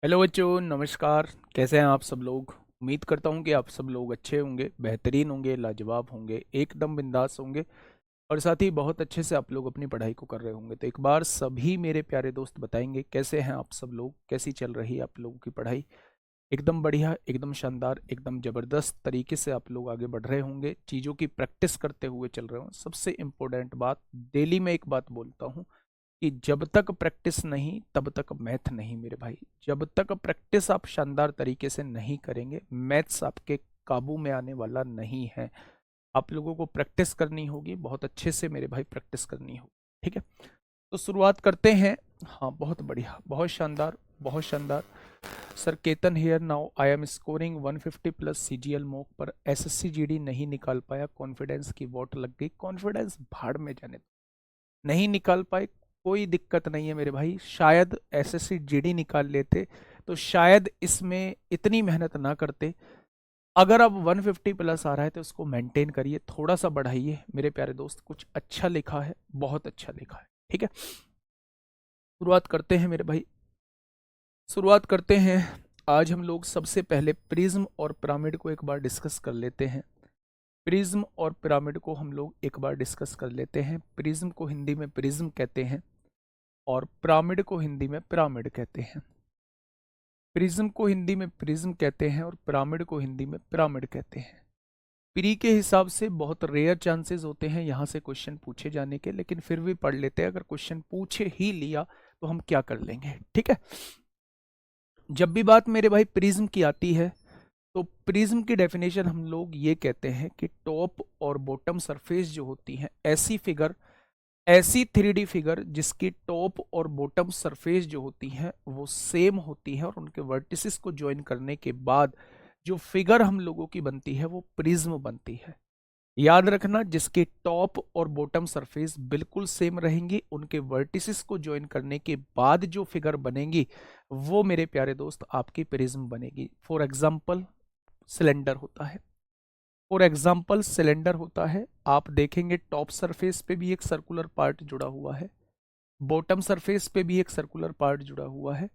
Hello बच्चों, नमस्कार। कैसे हैं आप सब लोग? उम्मीद करता हूं कि आप सब लोग अच्छे होंगे, बेहतरीन होंगे, लाजवाब होंगे, एकदम बिंदास होंगे और साथ ही बहुत अच्छे से आप लोग अपनी पढ़ाई को कर रहे होंगे। तो एक बार सभी मेरे प्यारे दोस्त बताएंगे कैसे हैं आप सब लोग, कैसी चल रही है आप लोगों की पढ़ाई। एकदम बढ़िया, एकदम शानदार, एकदम ज़बरदस्त तरीके से आप लोग आगे बढ़ रहे होंगे, चीज़ों की प्रैक्टिस करते हुए चल रहे हों। सबसे इम्पोर्टेंट बात, डेली मैं एक बात बोलता हूँ कि जब तक प्रैक्टिस नहीं तब तक मैथ नहीं मेरे भाई। जब तक प्रैक्टिस आप शानदार तरीके से नहीं करेंगे, मैथ्स आपके काबू में आने वाला नहीं है। आप लोगों को प्रैक्टिस करनी होगी, बहुत अच्छे से मेरे भाई प्रैक्टिस करनी होगी। ठीक है, तो शुरुआत करते हैं। हाँ, बहुत बढ़िया, बहुत शानदार, बहुत शानदार। Sir Ketan here, now I am scoring 150 plus CGL mock पर एसएससी जीडी नहीं निकाल पाया, कॉन्फिडेंस की वोट लग गई। कॉन्फिडेंस भाड़ में जाने दो। नहीं निकाल पाए, कोई दिक्कत नहीं है मेरे भाई। शायद एसएससी जीडी निकाल लेते तो शायद इसमें इतनी मेहनत ना करते। अगर अब 150 प्लस आ रहा है तो उसको मेंटेन करिए, थोड़ा सा बढ़ाइए मेरे प्यारे दोस्त। कुछ अच्छा लिखा है, बहुत अच्छा लिखा है। ठीक है, शुरुआत करते हैं मेरे भाई, शुरुआत करते हैं। आज हम लोग सबसे पहले प्रिज्म और पिरामिड को एक बार डिस्कस कर लेते हैं। प्रिज्म और पिरामिड को हम लोग एक बार डिस्कस कर लेते हैं। प्रिज्म को हिंदी में प्रिज्म कहते हैं और पिरामिड को हिंदी में पिरामिड कहते हैं। प्रिज्म को हिंदी में प्रिज्म कहते हैं और पिरामिड को हिंदी में पिरामिड कहते हैं। प्री के हिसाब से बहुत रेयर चांसेस होते हैं यहाँ से क्वेश्चन पूछे जाने के, लेकिन फिर भी पढ़ लेते हैं। अगर क्वेश्चन पूछे ही लिया तो हम क्या कर लेंगे। ठीक है, जब भी बात मेरे भाई प्रिज्म की आती है तो प्रिज्म की डेफिनेशन हम लोग ये कहते हैं कि टॉप और बॉटम सरफेस जो होती हैं, ऐसी फिगर, ऐसी 3D फिगर जिसकी टॉप और बॉटम सरफेस जो होती हैं वो सेम होती है और उनके वर्टिसेस को ज्वाइन करने के बाद जो फिगर हम लोगों की बनती है वो प्रिज्म बनती है। याद रखना, जिसके टॉप और बॉटम सरफेस बिल्कुल सेम रहेंगी, उनके वर्टिसेस को ज्वाइन करने के बाद जो फिगर बनेगी वो मेरे प्यारे दोस्त आपकी प्रिज्म बनेगी। फॉर एग्जाम्पल सिलेंडर होता है, फॉर एग्जाम्पल सिलेंडर होता है। आप देखेंगे टॉप सरफेस पे भी एक सर्कुलर पार्ट जुड़ा हुआ है, बॉटम सरफेस पे भी एक सर्कुलर पार्ट जुड़ा हुआ है।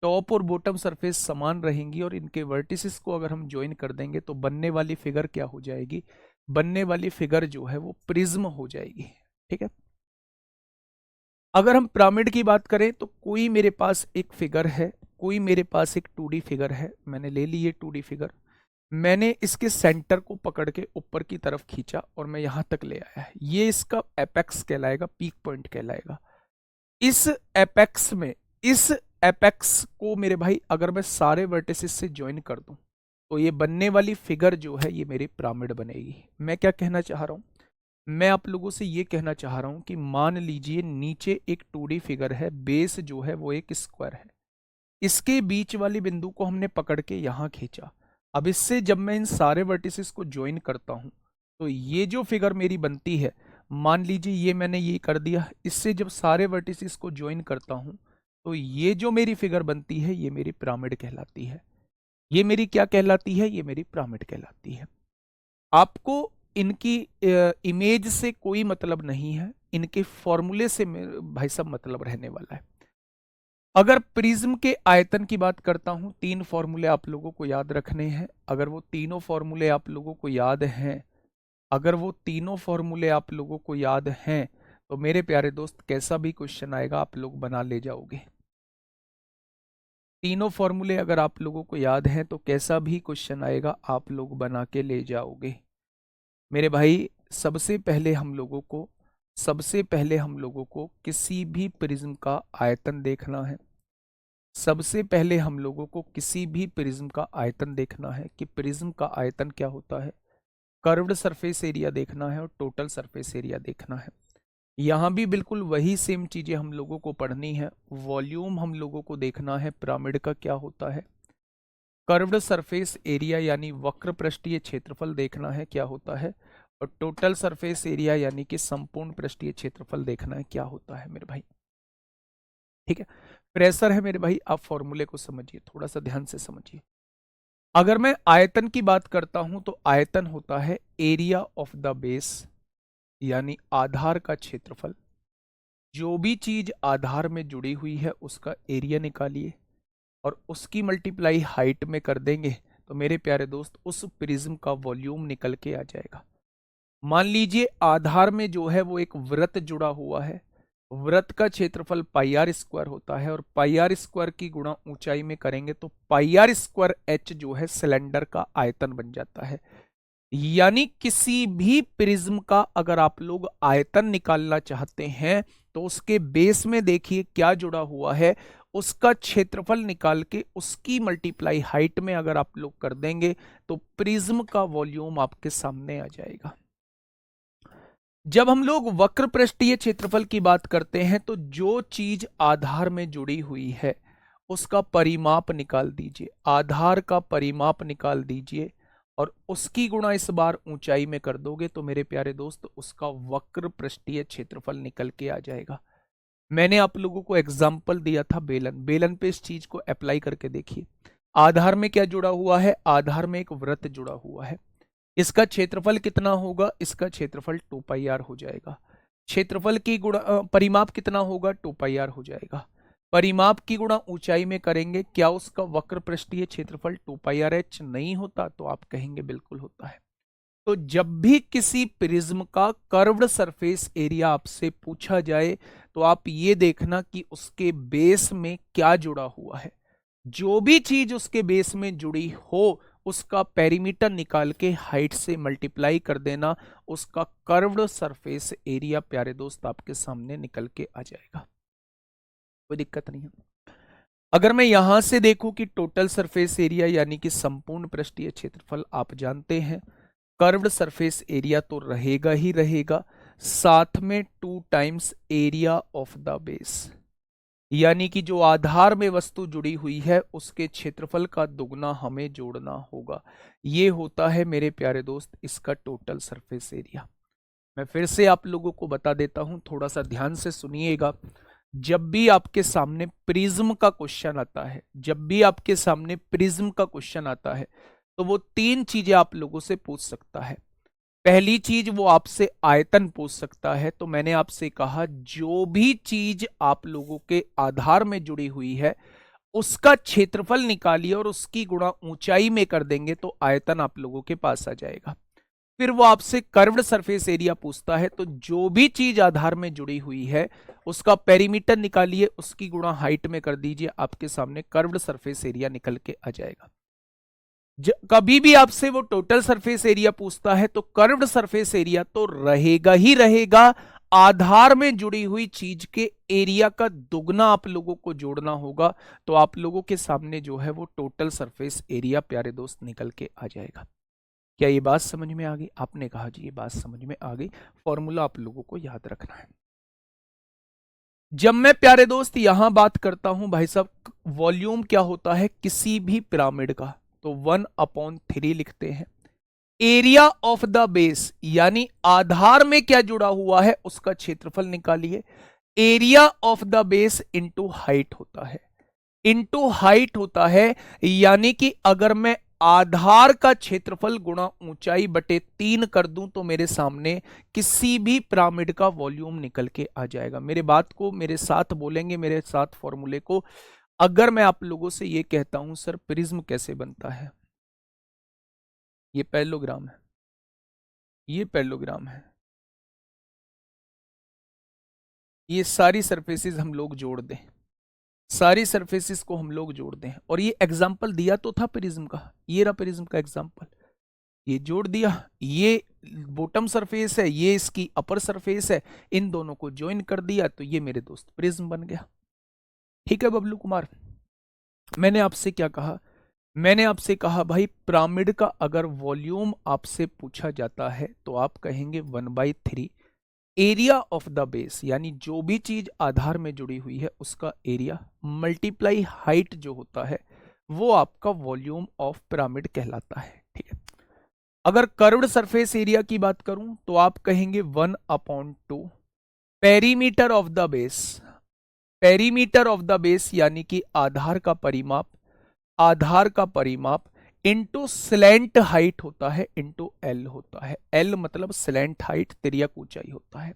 टॉप और बॉटम सरफेस समान रहेंगी और इनके वर्टिसेस को अगर हम ज्वाइन कर देंगे तो बनने वाली फिगर क्या हो जाएगी? बनने वाली फिगर जो है वो प्रिज्म हो जाएगी। ठीक है, अगर हम पिरामिड की बात करें तो कोई मेरे पास एक फिगर है, कोई मेरे पास एक 2D फिगर है। मैंने ले ली ये 2D फिगर, मैंने इसके सेंटर को पकड़ के ऊपर की तरफ खींचा और मैं यहां तक ले आया। ये इसका एपेक्स कहलाएगा, पीक पॉइंट कहलाएगा। इस एपेक्स में, इस एपेक्स को मेरे भाई अगर मैं सारे वर्टिसेस से ज्वाइन कर दूं तो ये बनने वाली फिगर जो है ये मेरी पिरामिड बनेगी। मैं क्या कहना चाह रहा हूं? मैं आप लोगों से ये कहना चाह रहा हूं कि मान लीजिए नीचे एक 2D फिगर है, बेस जो है वो एक स्क्वायर है, इसके बीच वाली बिंदु को हमने पकड़ के यहां खींचा। अब इससे जब मैं इन सारे वर्टिसेस को ज्वाइन करता हूं तो ये जो फिगर मेरी बनती है, मान लीजिए ये मैंने ये कर दिया, इससे जब सारे वर्टिसेस को ज्वाइन करता हूं तो ये जो मेरी फिगर बनती है ये मेरी पिरामिड कहलाती है। ये मेरी क्या कहलाती है? ये मेरी पिरामिड कहलाती है। आपको इनकी इमेज से कोई मतलब नहीं है, इनके फॉर्मूले से भाई साहब मतलब रहने वाला है। अगर प्रिज्म के आयतन की बात करता हूं, तीन फॉर्मूले आप लोगों को याद रखने हैं। अगर वो तीनों फॉर्मूले आप लोगों को याद हैं, अगर वो तीनों फॉर्मूले आप लोगों को याद हैं तो मेरे प्यारे दोस्त कैसा भी क्वेश्चन आएगा आप लोग बना ले जाओगे। तीनों फॉर्मूले अगर आप लोगों को याद हैं तो कैसा भी क्वेश्चन आएगा आप लोग बना के ले जाओगे मेरे भाई। सबसे पहले हम लोगों को किसी भी प्रिज्म का आयतन देखना है। सबसे पहले हम लोगों को किसी भी प्रिज्म का आयतन देखना है कि प्रिज्म का आयतन क्या होता है। कर्व्ड सरफेस एरिया देखना है और टोटल सरफेस एरिया देखना है। यहाँ भी बिल्कुल वही सेम चीजें हम लोगों को पढ़नी है। वॉल्यूम हम लोगों को देखना है पिरामिड का क्या होता है। कर्व्ड सरफेस एरिया यानी वक्र पृष्ठीय क्षेत्रफल देखना है क्या होता है। और टोटल सरफेस एरिया यानी कि संपूर्ण पृष्ठीय क्षेत्रफल देखना है क्या होता है मेरे भाई। ठीक है, प्रेशर है मेरे भाई। आप फॉर्मूले को समझिए, थोड़ा सा ध्यान से समझिए। अगर मैं आयतन की बात करता हूं तो आयतन होता है एरिया ऑफ द बेस, यानी आधार का क्षेत्रफल। जो भी चीज आधार में जुड़ी हुई है उसका एरिया निकालिए। और उसकी मल्टीप्लाई हाइट में कर देंगे तो मेरे प्यारे दोस्त उस प्रिज्म का वॉल्यूम निकल के आ जाएगा। मान लीजिए आधार में जो है वो एक वृत्त जुड़ा हुआ है, वृत्त का क्षेत्रफल पाई आर स्क्वायर होता है और पाई आर स्क्वायर की गुणा ऊंचाई में करेंगे तो पाई आर स्क्वायर एच जो है सिलेंडर का आयतन बन जाता है। यानी किसी भी प्रिज्म का अगर आप लोग आयतन निकालना चाहते हैं तो उसके बेस में देखिए क्या जुड़ा हुआ है, उसका क्षेत्रफल निकाल के उसकी मल्टीप्लाई हाइट में अगर आप लोग कर देंगे तो प्रिज्म का वॉल्यूम आपके सामने आ जाएगा। जब हम लोग वक्र पृष्ठीय क्षेत्रफल की बात करते हैं तो जो चीज आधार में जुड़ी हुई है उसका परिमाप निकाल दीजिए, आधार का परिमाप निकाल दीजिए और उसकी गुणा इस बार ऊंचाई में कर दोगे तो मेरे प्यारे दोस्त उसका वक्र पृष्ठीय क्षेत्रफल निकल के आ जाएगा। मैंने आप लोगों को एग्जाम्पल दिया था बेलन, बेलन पे इस चीज को अप्लाई करके देखिए। आधार में क्या जुड़ा हुआ है, आधार में एक वृत्त जुड़ा हुआ है, इसका क्षेत्रफल कितना होगा, इसका क्षेत्रफल 2 पाई आर हो जाएगा। क्षेत्रफल की गुणा परिमाप कितना होगा, 2 पाई आर हो जाएगा। परिमाप की गुणा ऊंचाई में करेंगे, क्या उसका वक्र पृष्ठीय क्षेत्रफल 2 पाई आर एच नहीं होता, तो आप कहेंगे बिल्कुल होता है। तो जब भी किसी प्रिज्म का कर्व्ड सरफेस एरिया आपसे पूछा जाए तो आप ये देखना कि उसके बेस में क्या जुड़ा हुआ है। जो भी चीज उसके बेस में जुड़ी हो उसका पेरीमीटर निकाल के हाइट से मल्टीप्लाई कर देना, उसका कर्व्ड सरफेस एरिया प्यारे दोस्त आपके सामने निकल के आ जाएगा, कोई दिक्कत नहीं है। अगर मैं यहां से देखूं कि टोटल सरफेस एरिया यानी कि संपूर्ण पृष्ठीय क्षेत्रफल आप जानते हैं, कर्व्ड सरफेस एरिया तो रहेगा ही रहेगा, साथ में 2 times area of the base, यानी कि जो आधार में वस्तु जुड़ी हुई है उसके क्षेत्रफल का दुगना हमें जोड़ना होगा। ये होता है मेरे प्यारे दोस्त इसका टोटल सरफेस एरिया। मैं फिर से आप लोगों को बता देता हूं, थोड़ा सा ध्यान से सुनिएगा। जब भी आपके सामने प्रिज्म का क्वेश्चन आता है, जब भी आपके सामने प्रिज्म का क्वेश्चन आता है तो वो 3 चीजें आप लोगों से पूछ सकता है। पहली चीज वो आपसे आयतन पूछ सकता है, तो मैंने आपसे कहा जो भी चीज आप लोगों के आधार में जुड़ी हुई है उसका क्षेत्रफल निकालिए और उसकी गुणा ऊंचाई में कर देंगे तो आयतन आप लोगों के पास आ जाएगा। फिर वो आपसे कर्व्ड सरफेस एरिया पूछता है, तो जो भी चीज आधार में जुड़ी हुई है उसका पेरीमीटर निकालिए, उसकी गुणा हाइट में कर दीजिए, आपके सामने कर्व्ड सरफेस एरिया निकल के आ जाएगा। कभी भी आपसे वो टोटल सरफेस एरिया पूछता है तो कर्व्ड सरफेस एरिया तो रहेगा ही रहेगा, आधार में जुड़ी हुई चीज के एरिया का दुगना आप लोगों को जोड़ना होगा, तो आप लोगों के सामने जो है वो टोटल सरफेस एरिया प्यारे दोस्त निकल के आ जाएगा। क्या ये बात समझ में आ गई? आपने कहा जी ये बात समझ में आ गई। फॉर्मूला आप लोगों को याद रखना है। जब मैं प्यारे दोस्त यहां बात करता हूं भाई साहब वॉल्यूम क्या होता है किसी भी पिरामिड का, तो 1/3 लिखते हैं। एरिया ऑफ द बेस यानी आधार में क्या जुड़ा हुआ है उसका क्षेत्रफल निकालिए, area of the base into height होता है, इंटू हाइट होता है। यानी कि अगर मैं आधार का क्षेत्रफल गुणा ऊंचाई बटे 3 कर दूं तो मेरे सामने किसी भी पिरामिड का वॉल्यूम निकल के आ जाएगा। मेरे बात को मेरे साथ बोलेंगे, मेरे साथ फॉर्मूले को। अगर मैं आप लोगों से ये कहता हूं सर प्रिज्म कैसे बनता है, ये पैरेललोग्राम है, ये पैरेललोग्राम है, ये सारी सरफेसेस हम लोग जोड़ दें, सारी सरफेसेस को हम लोग जोड़ दें, और ये एग्जाम्पल दिया तो था प्रिज्म का, ये रहा प्रिज्म का एग्जाम्पल, ये जोड़ दिया, ये बॉटम सरफेस है, ये इसकी अपर सरफेस है, इन दोनों को ज्वाइन कर दिया तो ये मेरे दोस्त प्रिज्म बन गया। ठीक है बबलू कुमार, मैंने आपसे क्या कहा, मैंने आपसे कहा भाई पिरामिड का अगर वॉल्यूम आपसे पूछा जाता है तो आप कहेंगे 1/3 एरिया ऑफ द बेस, यानी जो भी चीज आधार में जुड़ी हुई है उसका एरिया मल्टीप्लाई हाइट जो होता है वो आपका वॉल्यूम ऑफ पिरामिड कहलाता है। ठीक है, अगर कर्व्ड सरफेस एरिया की बात करूं तो आप कहेंगे 1/2 perimeter of the base, perimeter of the base यानी कि आधार का परिमाप, आधार का परिमाप इंटू स्लैंट हाइट होता है, इंटू एल होता है, एल मतलब स्लैंट हाइट, तिर्यक ऊंचाई होता है।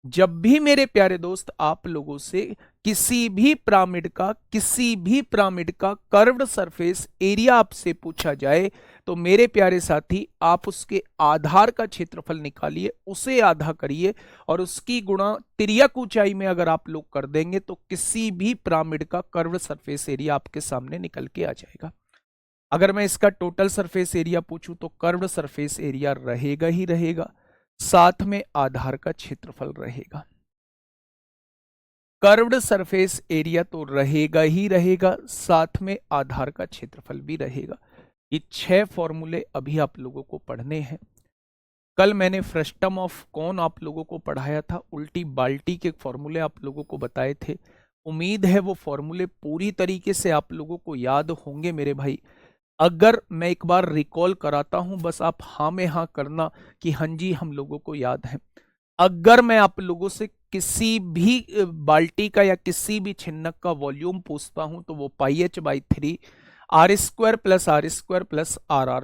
जब भी मेरे प्यारे दोस्त आप लोगों से किसी भी पिरामिड का कर्व्ड सरफेस एरिया आपसे पूछा जाए, तो मेरे प्यारे साथी आप उसके आधार का क्षेत्रफल निकालिए, उसे आधा करिए और उसकी गुणा तिर्यक ऊंचाई में अगर आप लोग कर देंगे तो किसी भी पिरामिड का कर्व्ड सरफेस एरिया आपके सामने निकल के आ जाएगा। अगर मैं इसका टोटल सरफेस एरिया पूछूं तो कर्व्ड सरफेस एरिया रहेगा ही रहेगा, साथ में आधार का क्षेत्रफल रहेगा। कर्व्ड सरफेस एरिया तो रहेगा ही रहेगा, साथ में आधार का क्षेत्रफल भी रहेगा। ये 6 फॉर्मूले अभी आप लोगों को पढ़ने हैं। कल मैंने फ्रस्टम ऑफ कौन आप लोगों को पढ़ाया था, उल्टी बाल्टी के फॉर्मूले आप लोगों को बताए थे। उम्मीद है वो फॉर्मूले पूरी तरीके से आप लोगों को याद होंगे मेरे भाई। अगर मैं एक बार रिकॉल कराता हूं, बस आप हाँ में हाँ करना कि हाँ जी हम लोगों को याद है। अगर मैं आप लोगों से किसी भी बाल्टी का या किसी भी छिन्नक का वॉल्यूम पूछता हूं तो वो πh/3 r²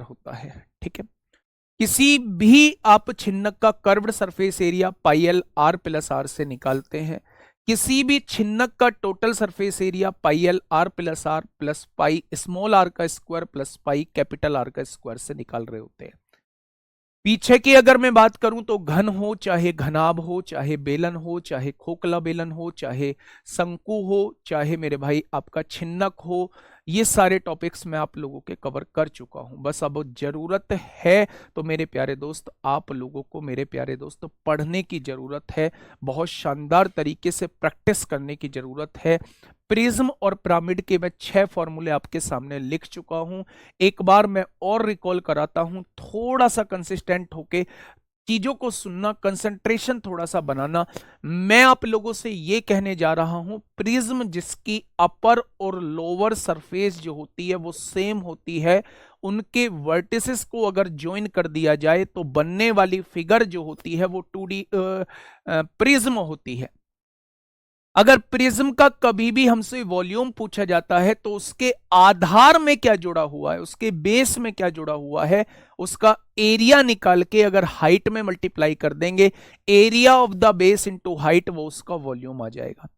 + होता है, ठीक है। किसी भी आप छिन्नक का कर्व्ड सरफेस एरिया πl/r से निकालते हैं, किसी भी छिन्नक का total surface area πl/r plus pi small r का square plus pi capital R का स्क्वायर से निकाल रहे होते हैं। पीछे की अगर मैं बात करूं तो घन हो चाहे घनाभ हो, चाहे बेलन हो, चाहे खोखला बेलन हो, चाहे शंकु हो, चाहे मेरे भाई आपका छिन्नक हो, ये सारे टॉपिक्स मैं आप लोगों के कवर कर चुका हूं। बस अब जरूरत है तो मेरे प्यारे दोस्त आप लोगों को मेरे प्यारे दोस्त पढ़ने की जरूरत है, बहुत शानदार तरीके से प्रैक्टिस करने की जरूरत है। प्रिज्म और पिरामिड के मैं 6 फॉर्मूले आपके सामने लिख चुका हूं। एक बार मैं और रिकॉल कराता हूं, थोड़ा सा कंसिस्टेंट होके चीजों को सुनना, कंसंट्रेशन थोड़ा सा बनाना। मैं आप लोगों से ये कहने जा रहा हूं, प्रिज्म जिसकी अपर और लोअर सरफेस जो होती है वो सेम होती है, उनके वर्टिसेस को अगर ज्वाइन कर दिया जाए तो बनने वाली फिगर जो होती है वो 2D प्रिज्म होती है। अगर प्रिज्म का कभी भी हमसे वॉल्यूम पूछा जाता है तो उसके आधार में क्या जुड़ा हुआ है, उसके बेस में क्या जुड़ा हुआ है, उसका एरिया निकाल के अगर हाइट में मल्टीप्लाई कर देंगे, area of the base into height, वो उसका वॉल्यूम आ जाएगा।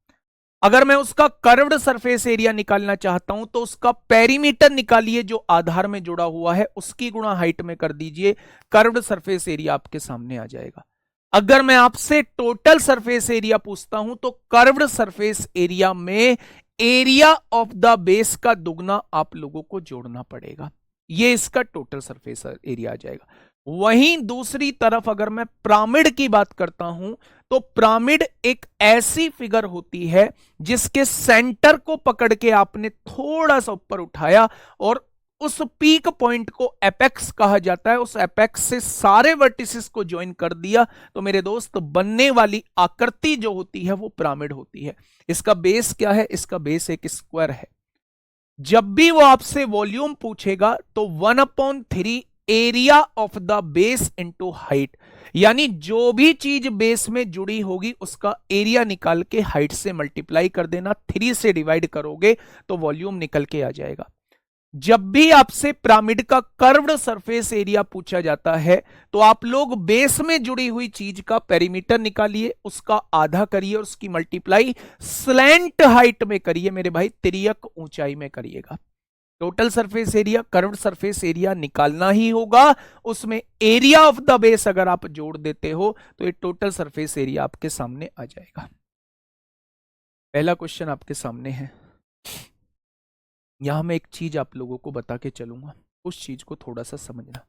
अगर मैं उसका कर्व्ड सरफेस एरिया निकालना चाहता हूं तो उसका पेरीमीटर निकालिए जो आधार में जुड़ा हुआ है, उसकी गुणा हाइट में कर दीजिए, कर्व्ड सरफेस एरिया आपके सामने आ जाएगा। अगर मैं आपसे टोटल सरफेस एरिया पूछता हूं तो कर्व्ड सरफेस एरिया में एरिया ऑफ द बेस का दुगना आप लोगों को जोड़ना पड़ेगा, ये इसका टोटल सरफेस एरिया आ जाएगा। वहीं दूसरी तरफ अगर मैं पिरामिड की बात करता हूं तो पिरामिड एक ऐसी फिगर होती है जिसके सेंटर को पकड़ के आपने थोड़ा सा ऊपर उठाया और उस पीक पॉइंट को एपेक्स कहा जाता है, उस एपेक्स से सारे वर्टिसेस को ज्वाइन कर दिया तो मेरे दोस्त बनने वाली आकृति जो होती है वो पिरामिड होती है। इसका बेस क्या है? इसका बेस एक स्क्वायर है। जब भी वो आपसे वॉल्यूम पूछेगा तो 1/3 area of the base into height, यानी जो भी चीज बेस में जुड़ी होगी उसका एरिया निकाल के हाइट से मल्टीप्लाई कर देना, 3 से डिवाइड करोगे तो वॉल्यूम निकल के आ जाएगा। जब भी आपसे पिरामिड का कर्व्ड सरफेस एरिया पूछा जाता है तो आप लोग बेस में जुड़ी हुई चीज का पेरीमीटर निकालिए, उसका आधा करिए और उसकी मल्टीप्लाई स्लैंट हाइट में करिए मेरे भाई, तिर्यक ऊंचाई में करिएगा। Total surface area, curved surface area निकालना ही होगा, उसमें एरिया ऑफ द बेस अगर आप जोड़ देते हो तो ये टोटल सरफेस एरिया आपके सामने आ जाएगा। पहला क्वेश्चन आपके सामने है। यहां मैं एक चीज आप लोगों को बता के चलूंगा, उस चीज को थोड़ा सा समझना,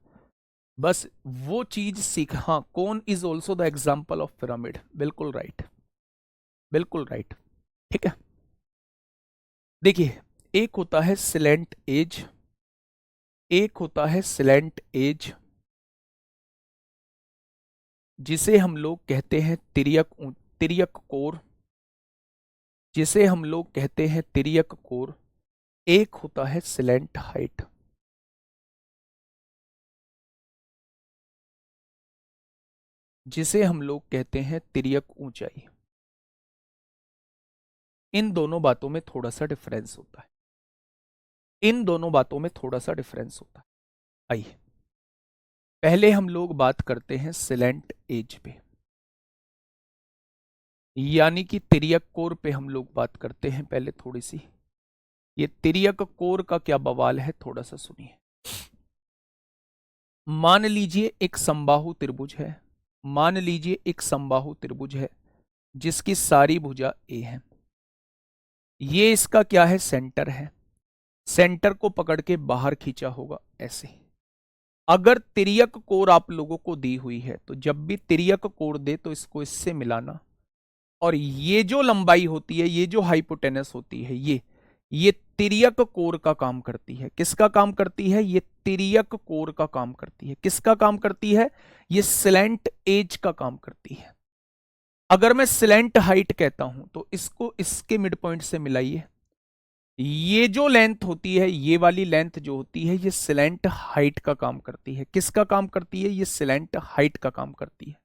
बस वो चीज सीख। हाँ, कौन is also the example of pyramid, बिल्कुल राइट, बिल्कुल राइट, ठीक है। देखिए, एक होता है सिलेंट एज, एक होता है सिलेंट एज जिसे हम लोग कहते हैं तिर्यक कोर, जिसे हम लोग कहते हैं तिर्यक कोर। एक होता है सिलेंट हाइट, जिसे हम लोग कहते हैं तिर्यक ऊंचाई। इन दोनों बातों में थोड़ा सा डिफरेंस होता है, इन दोनों बातों में थोड़ा सा डिफरेंस होता है। आइए पहले हम लोग बात करते हैं सिलेंट एज पे। यानी कि तिर्यक कोर पे हम लोग बात करते हैं पहले थोड़ी सी। ये तिर्यक कोर का क्या बवाल है, थोड़ा सा सुनिए। मान लीजिए एक समबाहु त्रिभुज है, मान लीजिए एक समबाहु त्रिभुज है जिसकी सारी भुजा ए है। ये इसका क्या है, सेंटर है। सेंटर को पकड़ के बाहर खींचा होगा ऐसे। अगर तिर्यक कोर आप लोगों को दी हुई है तो जब भी तिर्यक कोर दे तो इसको इससे मिलाना, और ये जो लंबाई होती है, ये जो हाइपोटेनस होती है, ये तिर्यक कोर का काम करती है। किसका काम करती है, ये तिर्यक कोर का काम करती है। किसका काम करती है, ये स्लैंट एज का काम करती है। अगर मैं स्लैंट हाइट कहता हूं तो इसको इसके मिड पॉइंट से मिलाइए। ये जो लेंथ होती है, ये वाली लेंथ जो होती है, ये स्लैंट हाइट का काम करती है। किसका काम करती है, ये स्लैंट हाइट का काम करती है।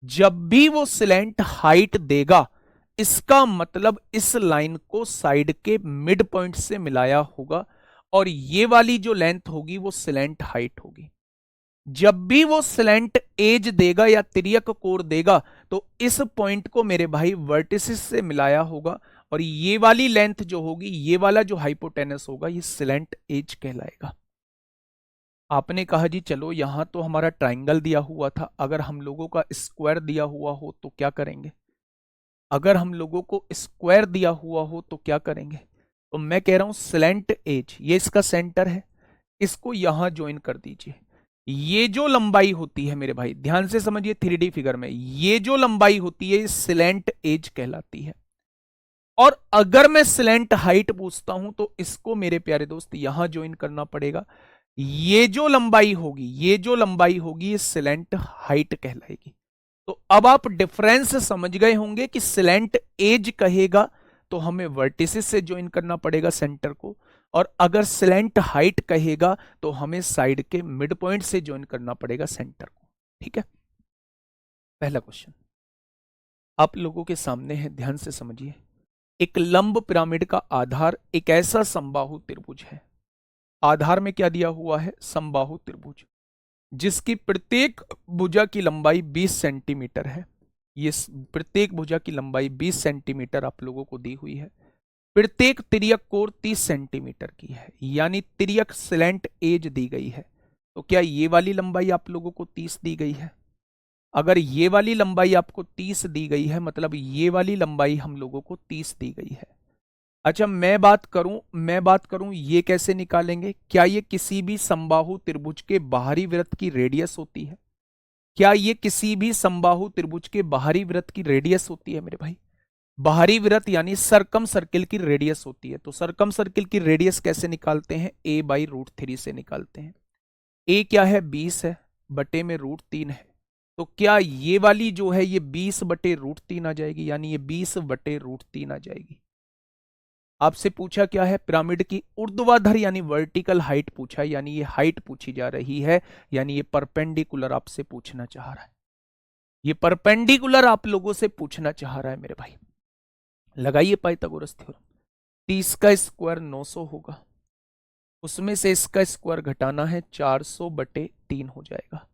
जब भी वो स्लैंट हाइट देगा, इसका मतलब इस लाइन को साइड के मिड पॉइंट से मिलाया होगा, और ये वाली जो लेंथ होगी वो स्लैंट हाइट होगी। जब भी वो स्लैंट एज देगा या तिर्यक कोर देगा तो इस पॉइंट को मेरे भाई वर्टिसिस से मिलाया होगा, और ये वाली लेंथ जो होगी, ये वाला जो हाइपोटेनस होगा, ये स्लैंट एज कहलाएगा। आपने कहा जी चलो यहां तो हमारा ट्राइंगल दिया हुआ था, अगर हम लोगों का स्क्वायर दिया हुआ हो तो क्या करेंगे। अगर हम लोगों को स्क्वायर दिया हुआ हो तो क्या करेंगे। तो मैं कह रहा हूं स्लैंट एज, ये इसका सेंटर है, इसको यहां ज्वाइन कर दीजिए। ये जो लंबाई होती है मेरे भाई, ध्यान से समझिए 3D फिगर में, ये जो लंबाई होती है स्लैंट एज कहलाती है। और अगर मैं स्लैंट हाइट पूछता हूं तो इसको मेरे प्यारे दोस्त यहां ज्वाइन करना पड़ेगा। ये जो लंबाई होगी, ये जो लंबाई होगी, ये स्लैंट हाइट कहलाएगी। तो अब आप डिफरेंस समझ गए होंगे कि स्लैंट एज कहेगा तो हमें वर्टिसिस से ज्वाइन करना पड़ेगा सेंटर को, और अगर स्लैंट हाइट कहेगा तो हमें साइड के मिड पॉइंट से ज्वाइन करना पड़ेगा सेंटर को। ठीक है, पहला क्वेश्चन आप लोगों के सामने है, ध्यान से समझिए। एक लंब पिरामिड का आधार एक ऐसा समबाहु त्रिभुज है। आधार में क्या दिया हुआ है, समबाहु त्रिभुज, जिसकी प्रत्येक भुजा की लंबाई 20 सेंटीमीटर है। ये प्रत्येक भुजा की लंबाई 20 सेंटीमीटर आप लोगों को दी हुई है। प्रत्येक तिर्यक कोर 30 सेंटीमीटर की है, यानी तिर्यक स्लैंट एज दी गई है। तो क्या ये वाली लंबाई आप लोगों को 30 दी गई है। अगर ये वाली लंबाई आपको 30 दी गई है, मतलब ये वाली लंबाई हम लोगों को 30 दी गई है। अच्छा मैं बात करूं ये कैसे निकालेंगे। क्या ये किसी भी समबाहु त्रिभुज के बाहरी वृत्त की रेडियस होती है। क्या ये किसी भी समबाहु त्रिभुज के बाहरी वृत्त की रेडियस होती है मेरे भाई। बाहरी वृत्त यानी सरकम सर्किल की रेडियस होती है। तो सरकम सर्किल की रेडियस कैसे निकालते हैं, a/√3 से निकालते हैं। a क्या है, 20 है, बटे में √3 है। तो क्या ये वाली जो है ये 20/√3 आ जाएगी, यानी ये 20/√3 आ जाएगी। आपसे पूछा क्या है, पिरामिड की ऊर्ध्वाधर यानी वर्टिकल हाइट पूछा है, यानी ये हाइट पूछी जा रही है, यानी ये परपेंडिकुलर आपसे पूछना चाह रहा है। ये परपेंडिकुलर आप लोगों से पूछना चाह रहा है मेरे भाई। लगाइए पाइथागोरस थ्योरम। 30 का स्क्वायर 900 होगा, उसमें से इसका स्क्वायर घटाना है, 400/3 हो जाएगा।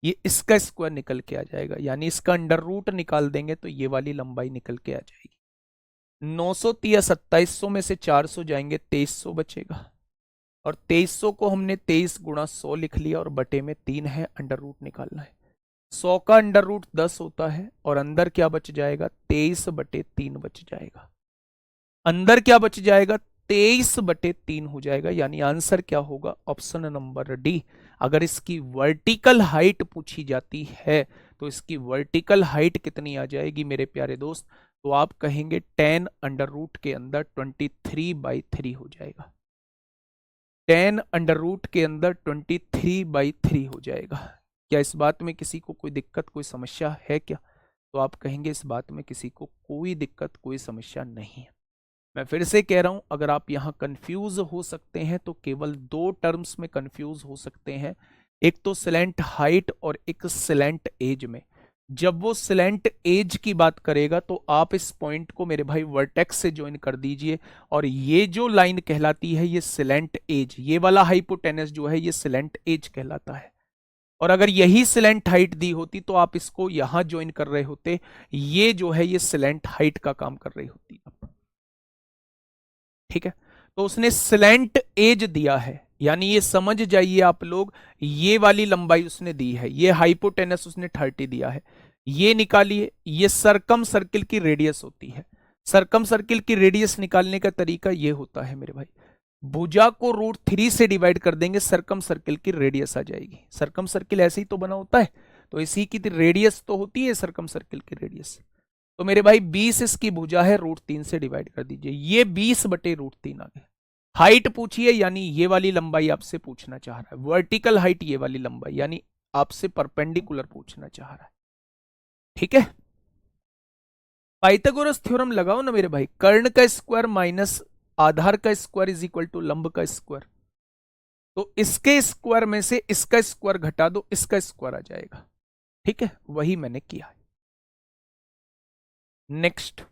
ये इसका स्क्वायर निकल के आ जाएगा, यानी इसका अंडर रूट निकाल देंगे तो ये वाली लंबाई निकल के आ जाएगी। 900 या 2700 में से 400 जाएंगे, 2300 बचेगा। और 2300 को हमने 23 गुणा 100 लिख लिया, और बटे में 3 है, अंडर रूट निकालना है। 100 का अंडर रूट 10 होता है, और अंदर क्या बच जाएगा, 23/3 बच जाएगा। अंदर क्या बच जाएगा, 23/3 हो जाएगा। यानी आंसर क्या होगा, ऑप्शन नंबर डी। अगर इसकी वर्टिकल हाइट पूछी जाती है तो इसकी वर्टिकल हाइट कितनी आ जाएगी मेरे प्यारे दोस्त, तो आप कहेंगे 10 अंडर रूट के अंदर 23/3 हो जाएगा। 10 अंडर रूट के अंदर 23/3 हो जाएगा। क्या इस बात में किसी को कोई दिक्कत, कोई समस्या है क्या। तो आप कहेंगे इस बात में किसी को कोई दिक्कत, कोई समस्या नहीं है। मैं फिर से कह रहा हूं, अगर आप यहां कंफ्यूज हो सकते हैं तो केवल 2 टर्म्स में कंफ्यूज हो सकते हैं, एक तो स्लैंट हाइट और एक स्लैंट एज में। जब वो स्लैंट एज की बात करेगा तो आप इस पॉइंट को मेरे भाई वर्टेक्स से ज्वाइन कर दीजिए, और ये जो लाइन कहलाती है ये स्लैंट एज, ये वाला हाइपोटेनस जो है ये स्लैंट एज कहलाता है। और अगर यही सिलेंट हाइट दी होती तो आप इसको यहां ज्वाइन कर रहे होते, ये जो है ये सिलेंट हाइट का काम कर रही होती। ठीक है, तो उसने स्लैंट एज दिया है, यानी ये समझ जाइए आप लोग, ये वाली लंबाई उसने दी है, ये हाइपोटेनस उसने 30 दिया है, ये निकालिए, ये सरकम सर्किल की रेडियस होती है। सरकम सर्किल की रेडियस निकालने का तरीका ये होता है मेरे भाई, भुजा को √3 से डिवाइड कर देंगे, सरकम सर्किल की रेडियस आ जाएगी। सरकम सर्किल ऐसे ही तो बना होता है, तो इसी की रेडियस तो होती है सरकम सर्किल की रेडियस। तो मेरे भाई 20 इसकी भुजा है, √3 से डिवाइड कर दीजिए, ये 20/√3 आ गया। हाइट पूछिए, यानी ये वाली लंबाई आपसे पूछना चाह रहा है, वर्टिकल हाइट ये वाली लंबाई, यानी आपसे परपेंडिकुलर पूछना चाह रहा है। ठीक है, पाइथागोरस थ्योरम लगाओ ना मेरे भाई, कर्ण का स्क्वायर माइनस आधार का स्क्वायर इज इक्वल टू लंब का स्क्वायर। तो इसके स्क्वायर में से इसका स्क्वायर घटा दो, इसका स्क्वायर आ जाएगा। ठीक है, वही मैंने किया है। नेक्स्ट,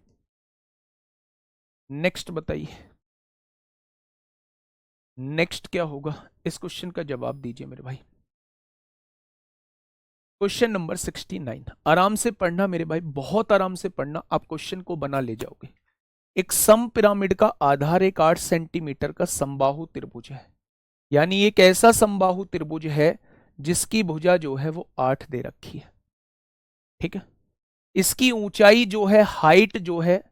नेक्स्ट बताइए, नेक्स्ट क्या होगा, इस क्वेश्चन का जवाब दीजिए मेरे भाई। क्वेश्चन नंबर 69, आराम से पढ़ना मेरे भाई, बहुत आराम से पढ़ना, आप क्वेश्चन को बना ले जाओगे। एक सम पिरामिड का आधार एक 8 सेंटीमीटर का समबाहु त्रिभुज है, यानी एक ऐसा समबाहु त्रिभुज है जिसकी भुजा जो है वो 8 दे रखी है। ठीक है, इसकी ऊंचाई जो है, हाइट जो है,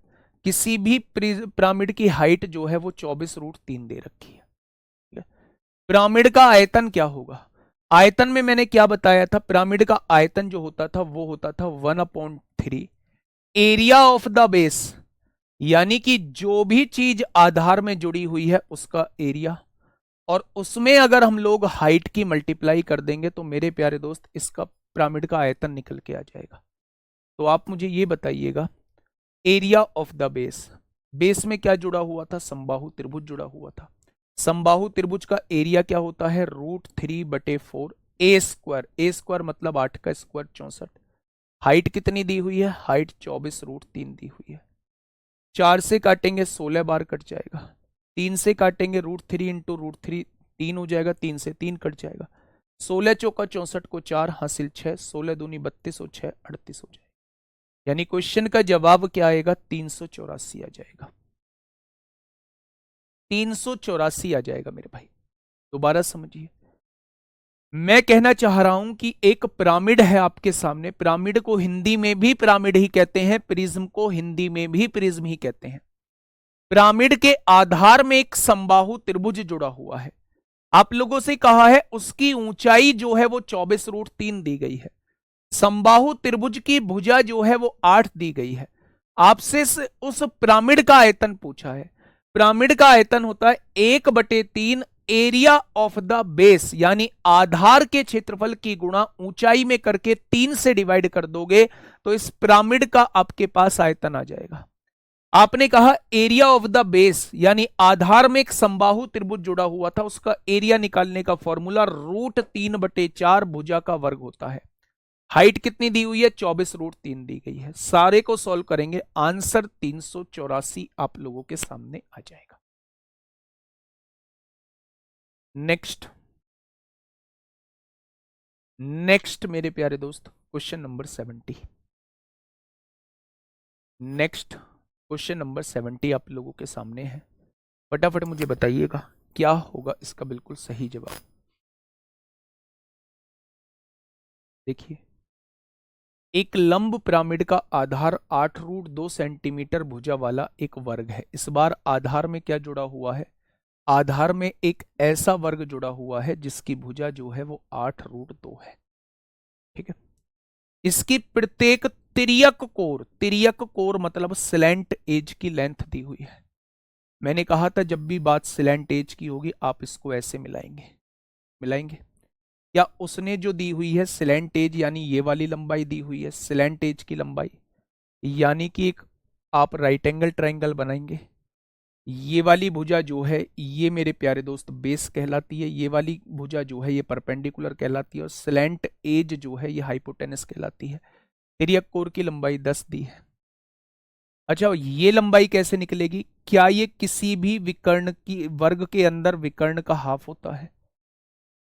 किसी भी पिरामिड की हाइट जो है वो 24√3 दे रखी है। पिरामिड का आयतन क्या होगा, आयतन में मैंने क्या बताया था, पिरामिड का आयतन जो होता था वो होता था 1/3 एरिया ऑफ द बेस, यानी कि जो भी चीज आधार में जुड़ी हुई है उसका एरिया, और उसमें अगर हम लोग हाइट की मल्टीप्लाई कर देंगे तो मेरे प्यारे दोस्त इसका पिरामिड का आयतन निकल के आ जाएगा। तो आप मुझे ये बताइएगा, area of the base, base में क्या जुड़ा हुआ था, समबाहु त्रिभुज जुड़ा हुआ था। समबाहु त्रिभुज का एरिया क्या होता है, √3/4 ए स्क्वायर, ए स्क्वायर मतलब 8 का स्क्वायर 64। हाइट कितनी दी हुई है, हाइट 24√3 दी हुई है। 4 से काटेंगे 16 बार कट जाएगा, 3 से काटेंगे √3 इंटू √3 3 हो जाएगा, 3 से 3 कट जाएगा, 16 चौका 64 को 4 हासिल 6, 16 दूनी 32 और 6 38 हो जाएगा। यानी क्वेश्चन का जवाब क्या आएगा, 384 आ जाएगा, 384 आ जाएगा मेरे भाई। दोबारा समझिए, मैं कहना चाह रहा हूं कि एक पिरामिड है आपके सामने, पिरामिड को हिंदी में भी पिरामिड ही कहते हैं, प्रिज्म को हिंदी में भी प्रिज्म ही कहते हैं। पिरामिड के आधार में एक समबाहु त्रिभुज जुड़ा हुआ है, आप लोगों से कहा है उसकी ऊंचाई जो है वो 24√3 दी गई है, समबाहु त्रिभुज की भुजा जो है वो 8 दी गई है। आपसे उस पिरामिड का आयतन पूछा है, पिरामिड का आयतन होता है 1/3 एरिया ऑफ द बेस, यानी आधार के क्षेत्रफल की गुणा ऊंचाई में करके 3 से डिवाइड कर दोगे तो इस पिरामिड का आपके पास आयतन आ जाएगा। आपने कहा एरिया ऑफ द बेस, यानी आधार में एक समबाहु त्रिभुज जुड़ा हुआ था, उसका एरिया निकालने का फॉर्मूला √3/4 भुजा का वर्ग होता है। हाइट कितनी दी हुई है, 24√3 दी गई है। सारे को सॉल्व करेंगे, आंसर 384 आप लोगों के सामने आ जाएगा। नेक्स्ट, नेक्स्ट मेरे प्यारे दोस्त, question number 70। Next question number 70 आप लोगों के सामने है, फटाफट मुझे बताइएगा क्या होगा इसका बिल्कुल सही जवाब। देखिए, एक लंब पिरामिड का आधार 8√2 सेंटीमीटर भुजा वाला एक वर्ग है। इस बार आधार में क्या जुड़ा हुआ है, आधार में एक ऐसा वर्ग जुड़ा हुआ है जिसकी भुजा जो है वो 8√2 है। ठीक है, इसकी प्रत्येक तिर्यक कोर, तिर्यक कोर मतलब स्लैंट एज की लेंथ दी हुई है। मैंने कहा था जब भी बात स्लैंट एज की होगी आप इसको ऐसे मिलाएंगे, मिलाएंगे। या उसने जो दी हुई है स्लैंट एज, यानी ये वाली लंबाई दी हुई है स्लैंट एज की लंबाई, यानी कि एक आप राइट एंगल ट्रायंगल बनाएंगे। ये वाली भुजा जो है ये मेरे प्यारे दोस्त बेस कहलाती है, ये वाली भुजा जो है ये परपेंडिकुलर कहलाती है, और स्लैंट एज जो है ये हाइपोटेनस कहलाती है। तिर्यक कोर की लंबाई 10 दी है। अच्छा, ये लंबाई कैसे निकलेगी, क्या ये किसी भी विकर्ण की वर्ग के अंदर विकर्ण का हाफ होता है,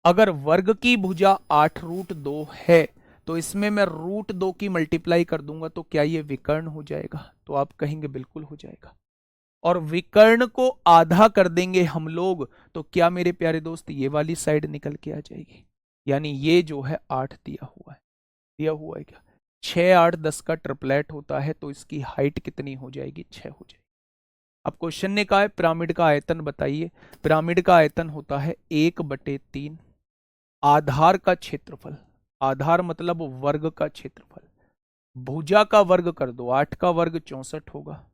अगर वर्ग की भुजा 8√2 है तो इसमें मैं √2 की मल्टीप्लाई कर दूंगा तो क्या ये विकर्ण हो जाएगा? तो आप कहेंगे बिल्कुल हो जाएगा। और विकर्ण को आधा कर देंगे हम लोग तो क्या मेरे प्यारे दोस्त ये वाली साइड निकल के आ जाएगी। यानी ये जो है 8 दिया हुआ है, दिया हुआ है क्या? 6 8 10 का ट्रिपलेट होता है तो इसकी हाइट कितनी हो जाएगी? 6 हो जाएगी। अब क्वेश्चन ने कहा है पिरामिड का आयतन बताइए। पिरामिड का आयतन होता है 1/3 आधार का क्षेत्रफल, आधार मतलब वर्ग का क्षेत्रफल, भुजा का वर्ग कर दो, 8 का वर्ग 64 होगा,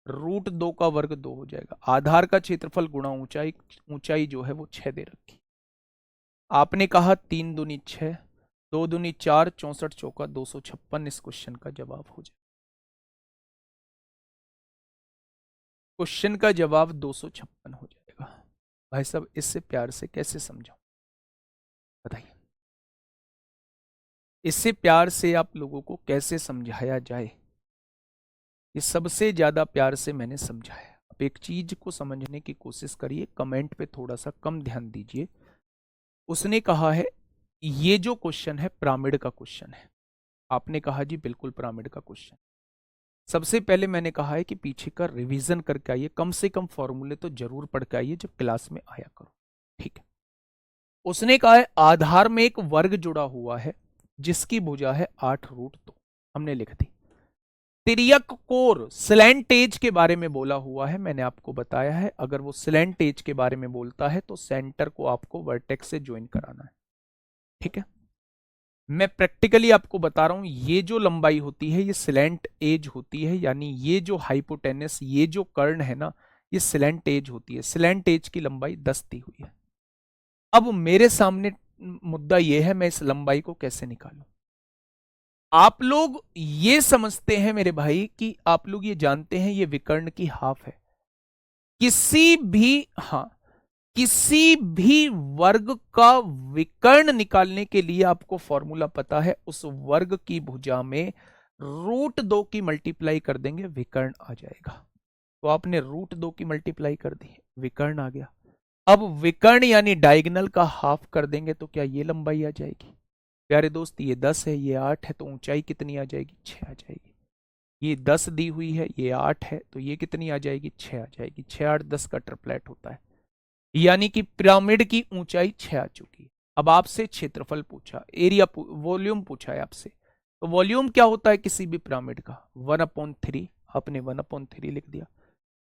√2 का वर्ग 2 हो जाएगा, आधार का क्षेत्रफल गुणा ऊंचाई, ऊंचाई जो है वो 6 दे रखी। आपने कहा 3 दूनी 6, 2 दूनी 4, 64 चौका 256 इस क्वेश्चन का जवाब हो जाए। क्वेश्चन का जवाब 256 हो जाएगा। भाई साहब इससे प्यार से कैसे समझाऊं बताइए, इससे प्यार से आप लोगों को कैसे समझाया जाए? ये सबसे ज्यादा प्यार से मैंने समझाया। आप एक चीज को समझने की कोशिश करिए, कमेंट पे थोड़ा सा कम ध्यान दीजिए। उसने कहा है ये जो क्वेश्चन है पिरामिड का क्वेश्चन है। आपने कहा जी बिल्कुल पिरामिड का क्वेश्चन। सबसे पहले मैंने कहा है कि पीछे का रिवीजन करके आइए, कम से कम फॉर्मूले तो जरूर पढ़ के आइए जब क्लास में आया करो, ठीक है। उसने कहा है आधार में एक वर्ग जुड़ा हुआ है जिसकी भुजा है 8√2, हमने लिख दी। तिर्यक कोर स्लैंट एज के बारे में बोला हुआ है, मैंने आपको बताया है अगर वो स्लैंट एज के बारे में बोलता है तो सेंटर को आपको वर्टेक्स से ज्वाइन कराना है, ठीक है। मैं प्रैक्टिकली आपको बता रहा हूं ये जो लंबाई होती है ये स्लैंट एज होती है, यानी ये जो हाइपोटेनस ये जो कर्ण है ना ये स्लैंट एज होती है। स्लैंट एज की लंबाई 10 दी हुई है। अब मेरे सामने मुद्दा ये है मैं इस लंबाई को कैसे निकालूं। आप लोग ये समझते हैं मेरे भाई कि आप लोग ये जानते हैं ये विकर्ण की हाफ है। किसी भी, हाँ, किसी भी वर्ग का विकर्ण निकालने के लिए आपको फॉर्मूला पता है, उस वर्ग की भुजा में √2 की मल्टीप्लाई कर देंगे विकर्ण आ जाएगा। तो आपने √2 की मल्टीप्लाई कर दी, विकर्ण आ गया। अब विकर्ण यानी डायगोनल का हाफ कर देंगे तो क्या ये लंबाई आ जाएगी? प्यारे दोस्त ये 10 है, ये 8 है, तो ऊंचाई कितनी आ जाएगी? 6 आ जाएगी। ये 10 दी हुई है, ये 8 है, तो ये कितनी आ जाएगी? 6 आ जाएगी। 6 8 10 का ट्रिपलेट होता है, यानी कि पिरामिड की ऊंचाई 6 आ चुकी है। अब आपसे क्षेत्रफल पूछा, एरिया वॉल्यूम पूछा है आपसे, तो वॉल्यूम क्या होता है किसी भी पिरामिड का? 1/3, आपने 1/3 लिख दिया।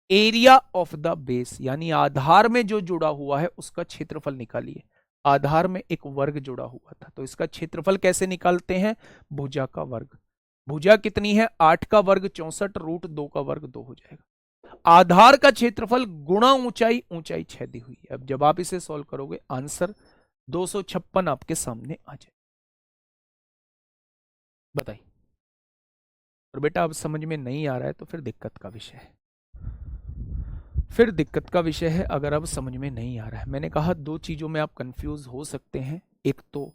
एरिया ऑफ द बेस यानी आधार में जो जुड़ा हुआ है उसका क्षेत्रफल निकालिए। आधार में एक वर्ग जुड़ा हुआ था तो इसका क्षेत्रफल कैसे निकालते हैं? भुजा का वर्ग। भुजा कितनी है? 8 का वर्ग 64, √2 का वर्ग 2 हो जाएगा। आधार का क्षेत्रफल गुणा ऊंचाई, ऊंचाई 6 दी हुई है। अब जब आप इसे सॉल्व करोगे आंसर 256 आपके सामने आ जाए। बताइए। और बेटा अब समझ में नहीं आ रहा है तो फिर दिक्कत का विषय है, फिर दिक्कत का विषय है अगर अब समझ में नहीं आ रहा है। मैंने कहा दो चीजों में आप कंफ्यूज हो सकते हैं, एक तो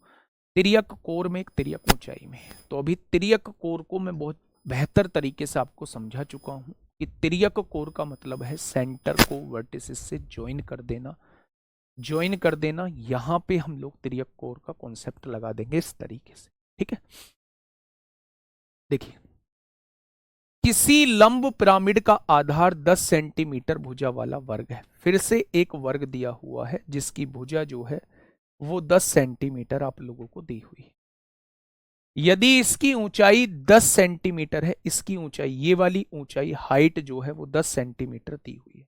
तिर्यक कोर में, एक तिर्यक ऊंचाई में। तो अभी तिर्यक कोर को मैं बहुत बेहतर तरीके से आपको समझा चुका हूं कि तिर्यक कोर का मतलब है सेंटर को वर्टिसेस से ज्वाइन कर देना, ज्वाइन कर देना। यहां पे हम लोग तिर्यक कोर का कॉन्सेप्ट लगा देंगे इस तरीके से, ठीक है। देखिए किसी लंब पिरामिड का आधार 10 सेंटीमीटर भुजा वाला वर्ग है। फिर से एक वर्ग दिया हुआ है जिसकी भुजा जो है वो 10 सेंटीमीटर आप लोगों को दी हुई है। यदि इसकी ऊंचाई 10 सेंटीमीटर है, इसकी ऊंचाई ये वाली ऊंचाई हाइट जो है वो 10 सेंटीमीटर दी हुई है,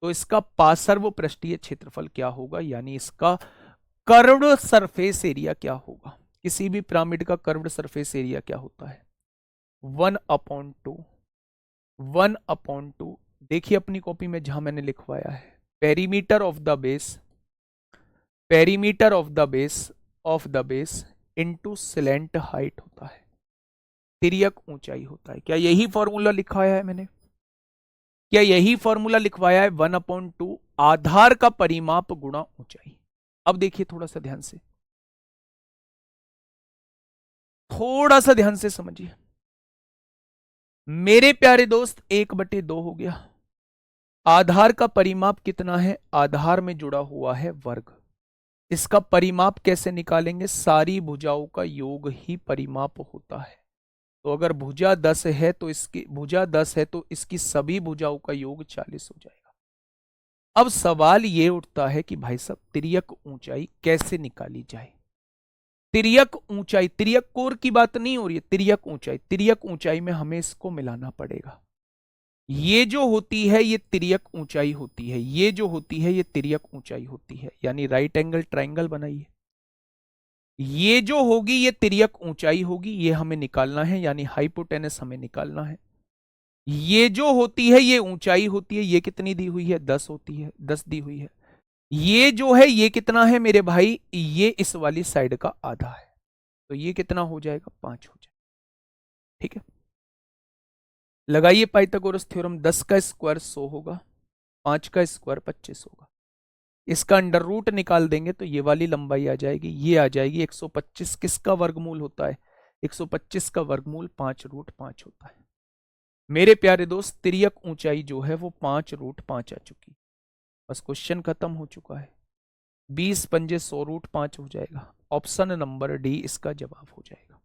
तो इसका पार्श्व पृष्ठीय क्षेत्रफल क्या होगा, यानी इसका कर्व्ड सरफेस एरिया क्या होगा? किसी भी पिरामिड का कर्व्ड सरफेस एरिया क्या होता है? 1/2, 1/2। देखिए अपनी कॉपी में जहां मैंने लिखवाया है, perimeter of the base, perimeter of the base, of the base into slant height होता है, तिर्यक ऊंचाई होता है। क्या यही फॉर्मूला लिखवाया है मैंने? क्या यही फॉर्मूला लिखवाया है? 1/2 आधार का परिमाप गुणा ऊंचाई। अब देखिए थोड़ा सा ध्यान से, थोड़ा सा ध्यान से समझिए मेरे प्यारे दोस्त। 1/2 हो गया। आधार का परिमाप कितना है? आधार में जुड़ा हुआ है वर्ग, इसका परिमाप कैसे निकालेंगे? सारी भुजाओं का योग ही परिमाप होता है। तो अगर भुजा 10 है तो इसकी भुजा 10 है तो इसकी सभी भुजाओं का योग 40 हो जाएगा। अब सवाल ये उठता है कि भाई साहब तिर्यक ऊंचाई कैसे निकाली जाए? तिर्यक ऊंचाई, तिर्यक कोर की बात नहीं हो रही है, तिर्यक ऊंचाई, तिर्यक ऊंचाई में हमें इसको मिलाना पड़ेगा। ये जो होती है ये तिर्यक ऊंचाई होती है, ये जो होती है ये तिर्यक ऊंचाई होती है, यानी राइट एंगल ट्राइंगल बनाइए। ये जो होगी ये तिर्यक ऊंचाई होगी, ये हमें निकालना है, यानी हाइपोटेनस हमें निकालना है। ये जो होती है ये ऊंचाई होती है, ये कितनी दी हुई है? 10 होती है, 10 दी हुई है। ये जो है ये कितना है मेरे भाई? ये इस वाली साइड का आधा है, तो ये कितना हो जाएगा? 5 हो जाएगा। ठीक है, लगाइए पाइथागोरस थ्योरम। 10 का स्क्वायर 100 होगा, 5 का स्क्वायर 25 होगा। इसका अंडर रूट निकाल देंगे तो ये वाली लंबाई आ जाएगी, ये आ जाएगी 125। किसका वर्गमूल होता है? 125 का वर्गमूल 5√5 होता है। मेरे प्यारे दोस्त तिर्यक ऊंचाई जो है वो 5√5 आ चुकी। बस क्वेश्चन खत्म हो चुका है। 20 पंजे 100√5 हो जाएगा। ऑप्शन नंबर डी इसका जवाब हो जाएगा।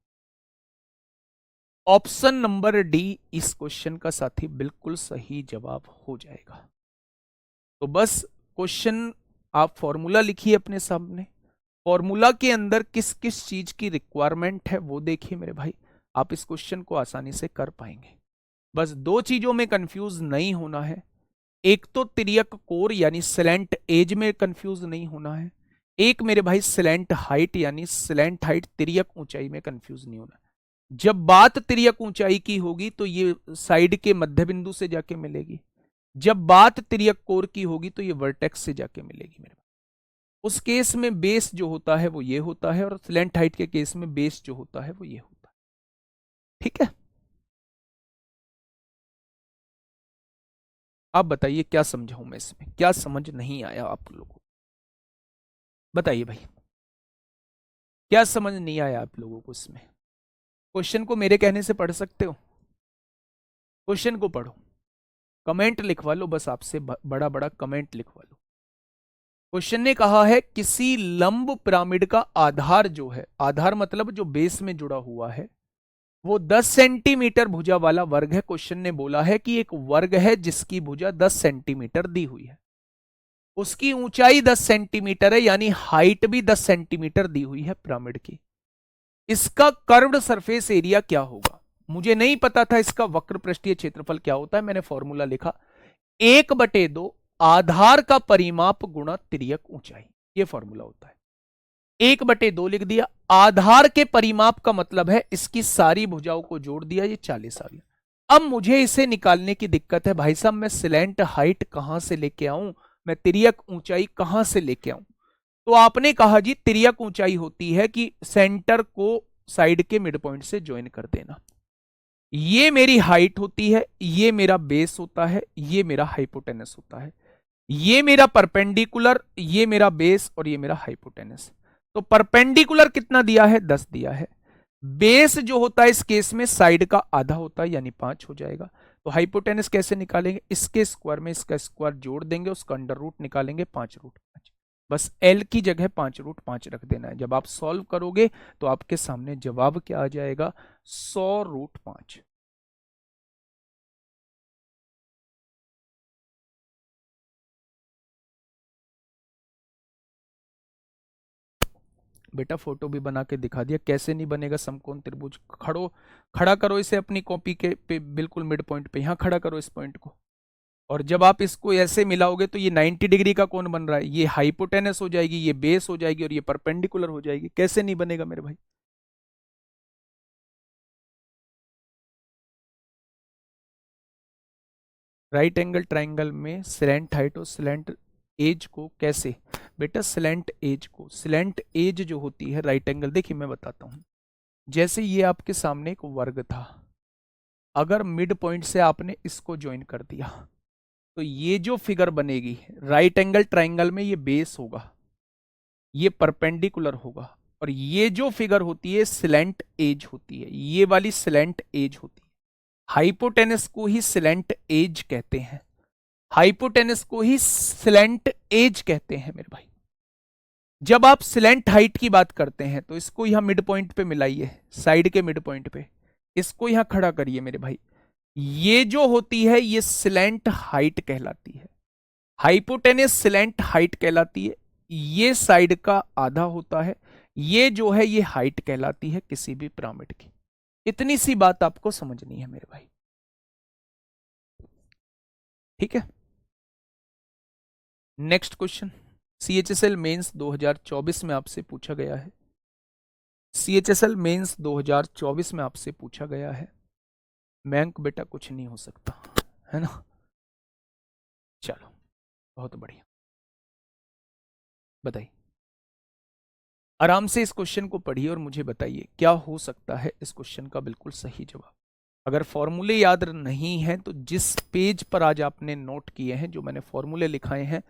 ऑप्शन नंबर डी इस क्वेश्चन का साथी बिल्कुल सही जवाब हो जाएगा। तो बस क्वेश्चन आप फॉर्मूला लिखिए अपने सामने। फॉर्मूला के अंदर किस किस चीज की रिक्वायरमेंट है वो देखिए मेरे भाई, आप इस क्वेश्चन को आसानी से कर पाएंगे। बस दो चीजों में कंफ्यूज नहीं होना है। एक तो तिर्यक कोर यानी स्लैंट एज में कंफ्यूज नहीं होना है। एक मेरे भाई स्लैंट हाइट यानी स्लैंट हाइट तिर्यक ऊंचाई में कंफ्यूज नहीं होना। जब बात तिर्यक ऊंचाई की होगी तो ये साइड के मध्य बिंदु से जाके मिलेगी। जब बात तिर्यक कोर की होगी तो ये वर्टेक्स से जाके मिलेगी मेरे भाई। उस केस में बेस जो होता है वो ये होता है, और स्लैंट हाइट के केस में बेस जो होता है वो ये होता है। ठीक है, आप बताइए क्या समझाऊं मैं इसमें, क्या समझ नहीं आया आप लोगों को? बताइए भाई, क्या समझ नहीं आया आप लोगों को इसमें? क्वेश्चन को मेरे कहने से पढ़ सकते हो? क्वेश्चन को पढ़ो, कमेंट लिखवा लो, बस आपसे बड़ा बड़ा कमेंट लिखवा लो। क्वेश्चन ने कहा है किसी लंब पिरामिड का आधार जो है, आधार मतलब जो बेस में जुड़ा हुआ है, वो 10 सेंटीमीटर भुजा वाला वर्ग है। क्वेश्चन ने बोला है कि एक वर्ग है जिसकी भुजा 10 सेंटीमीटर दी हुई है, उसकी ऊंचाई 10 सेंटीमीटर है, यानी हाइट भी 10 सेंटीमीटर दी हुई है पिरामिड की। इसका कर्व्ड सरफेस एरिया क्या होगा? मुझे नहीं पता था इसका वक्र पृष्ठीय क्षेत्रफल क्या होता है, मैंने फॉर्मूला लिखा 1/2 आधार का परिमाप गुणा तिर्यक ऊंचाई, ये फॉर्मूला होता है। 1/2 लिख दिया। आधार के परिमाप का मतलब है इसकी सारी भुजाओं को जोड़ दिया, ये 40 आ गया। अब मुझे इसे निकालने की दिक्कत है, भाई साहब मैं स्लैंट हाइट कहां से लेके आऊं, मैं तिर्यक ऊंचाई कहां से लेके आऊं? तो आपने कहा जी तिर्यक ऊंचाई होती है कि सेंटर को साइड के मिड पॉइंट से ज्वाइन कर देना। ये मेरी हाइट होती है, ये मेरा बेस होता है, ये मेरा हाइपोटेनस होता है। ये मेरा परपेंडिकुलर, ये मेरा बेस और ये मेरा हाइपोटेनस। तो परपेंडिकुलर कितना दिया है? 10 दिया है। बेस जो होता है इस केस में साइड का आधा होता है, यानी 5 हो जाएगा। तो हाइपोटेनस कैसे निकालेंगे? इसके स्क्वायर में इसका स्क्वायर जोड़ देंगे, उसका अंडर रूट निकालेंगे 5√5। बस एल की जगह 5√5 रख देना है। जब आप सॉल्व करोगे तो आपके सामने जवाब क्या आ जाएगा? 100√5। बेटा फोटो भी बना के दिखा दिया, कैसे नहीं बनेगा समकोण त्रिभुज? खड़ा करो इसे अपनी कॉपी के पे, बिल्कुल मिड पॉइंट पे, यहां खड़ा करो इस पॉइंट को। और जब आप इसको ऐसे मिलाओगे तो ये 90 डिग्री का कोण बन रहा है, ये हाइपोटेनस हो जाएगी, ये बेस हो जाएगी और ये परपेंडिकुलर हो जाएगी। कैसे नहीं बनेगा मेरे भाई? राइट एंगल ट्राइंगल में स्लैंट हाइट और स्लैंट एज को कैसे? बेटा स्लैंट एज जो होती है राइट एंगल, देखिए मैं बताता हूं। जैसे ये आपके सामने एक वर्ग था, अगर मिड पॉइंट से आपने इसको ज्वाइन कर दिया तो ये जो फिगर बनेगी राइट एंगल ट्राइंगल में, ये बेस होगा, ये परपेंडिकुलर होगा, और ये जो फिगर होती है स्लैंट एज होती है, ये वाली स्लैंट एज होती है। हाइपोटेनस को ही स्लैंट एज कहते हैं, हाइपोटेनस को ही स्लैंट एज कहते हैं मेरे भाई। जब आप स्लैंट हाइट की बात करते हैं तो इसको यहां मिड पॉइंट पे मिलाइए, साइड के मिड पॉइंट पे इसको यहां खड़ा करिए मेरे भाई। ये जो होती है ये स्लैंट हाइट कहलाती है, हाइपोटेनस स्लैंट हाइट कहलाती है। ये साइड का आधा होता है, ये जो है ये हाइट कहलाती है किसी भी पिरामिड की। इतनी सी बात आपको समझनी है मेरे भाई, ठीक है। नेक्स्ट क्वेश्चन सीएचएसएल मेंस 2024 में आपसे पूछा गया है, सीएचएसएल मेंस 2024 में आपसे पूछा गया है। मयंक बेटा कुछ नहीं हो सकता, है ना। चलो बहुत बढ़िया, बताइए आराम से इस क्वेश्चन को पढ़िए और मुझे बताइए क्या हो सकता है इस क्वेश्चन का बिल्कुल सही जवाब। अगर फॉर्मूले याद नहीं है तो जिस पेज पर आज आपने नोट किए हैं, जो मैंने फॉर्मूले लिखाए हैं,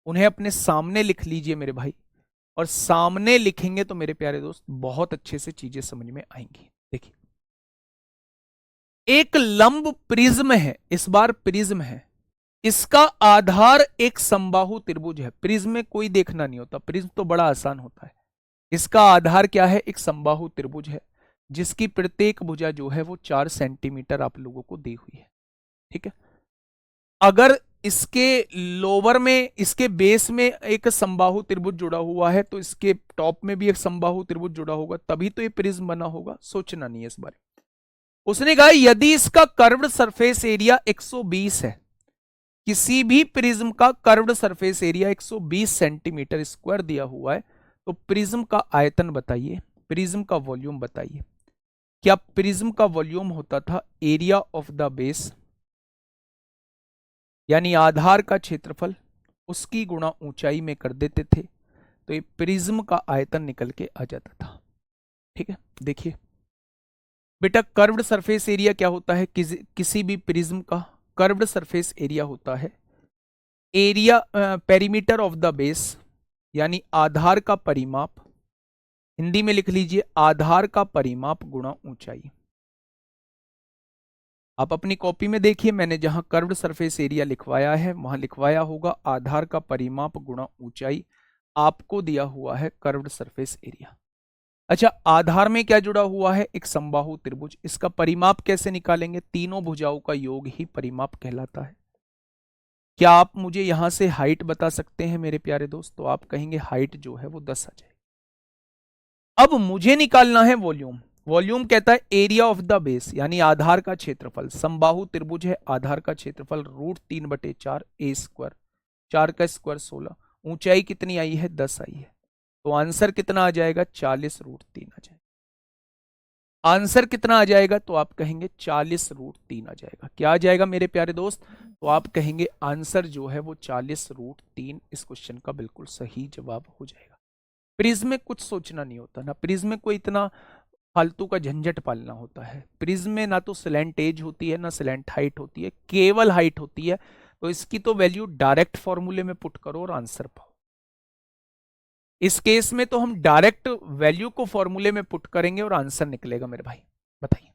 उन्हें अपने सामने लिख लीजिए मेरे भाई। और सामने लिखेंगे तो मेरे प्यारे दोस्त बहुत अच्छे से चीजें समझ में आएंगी। देखिए एक लंब प्रिज्म है, इस बार प्रिज्म है, इसका आधार एक समबाहु त्रिभुज है। प्रिज्म में कोई देखना नहीं होता, प्रिज्म तो बड़ा आसान होता है। इसका आधार क्या है, एक समबाहु त्रिभुज है जिसकी प्रत्येक भुजा जो है वो 4 सेंटीमीटर आप लोगों को दी हुई है, ठीक है। अगर इसके लोअर में, इसके बेस में एक समबाहु त्रिभुज जुड़ा हुआ है तो इसके टॉप में भी एक समबाहु त्रिभुज जुड़ा होगा, तभी तो ये प्रिज्म बना होगा। सोचना नहीं है इस बारे में। उसने कहा यदि इसका कर्व्ड सरफेस एरिया 120 है, किसी भी प्रिज्म का curved surface area 120 centimetre square दिया हुआ है, तो प्रिज्म का आयतन बताइए, प्रिज्म का वॉल्यूम बताइए। क्या प्रिज्म का वॉल्यूम होता था एरिया ऑफ द बेस, यानी आधार का क्षेत्रफल, उसकी गुणा ऊंचाई में कर देते थे तो ये प्रिज्म का आयतन निकल के आ जाता था, ठीक है। देखिए बेटा कर्व्ड सरफेस एरिया क्या होता है, किसी भी प्रिज्म का कर्व्ड सरफेस एरिया होता है area perimeter of the base, यानी आधार का परिमाप, हिंदी में लिख लीजिए आधार का परिमाप गुणा ऊंचाई। आप अपनी कॉपी में देखिए, मैंने जहां कर्व्ड सरफेस एरिया लिखवाया है वहां लिखवाया होगा आधार का परिमाप गुणा ऊंचाई। आपको दिया हुआ है कर्व्ड सरफेस एरिया। अच्छा आधार में क्या जुड़ा हुआ है, एक समबाहु त्रिभुज। इसका परिमाप कैसे निकालेंगे, तीनों भुजाओं का योग ही परिमाप कहलाता है। क्या आप मुझे यहां से हाइट बता सकते हैं मेरे प्यारे दोस्त, तो आप कहेंगे हाइट जो है वो 10 आ जाएगी। अब मुझे निकालना है वॉल्यूम। वॉल्यूम कहता है एरिया ऑफ द बेस, यानी आधार का क्षेत्रफल। समबाहु त्रिभुज है, आधार का क्षेत्रफल √3/4 ए स्क्वायर, 4 का स्क्वायर 16, ऊंचाई कितनी आई है 10 आई है, तो आंसर कितना आ जाएगा 40√3 आ जाएगा। आंसर कितना आ जाएगा, तो आप कहेंगे 40√3 आ जाएगा। क्या आ जाएगा मेरे प्यारे दोस्त, तो आप कहेंगे आंसर जो है वो 40√3 इस क्वेश्चन का बिल्कुल सही जवाब हो जाएगा। प्रिज्म में कुछ सोचना नहीं होता ना, प्रिज्म में कोई इतना फालतू का झंझट पालना होता है। प्रिज्म में ना तो स्लैंट एज होती है ना स्लैंट हाइट होती है, केवल हाइट होती है। तो इसकी तो वैल्यू डायरेक्ट फॉर्मूले में पुट करो और आंसर पाओ। इस केस में तो हम डायरेक्ट वैल्यू को फॉर्मूले में पुट करेंगे और आंसर निकलेगा मेरे भाई। बताइए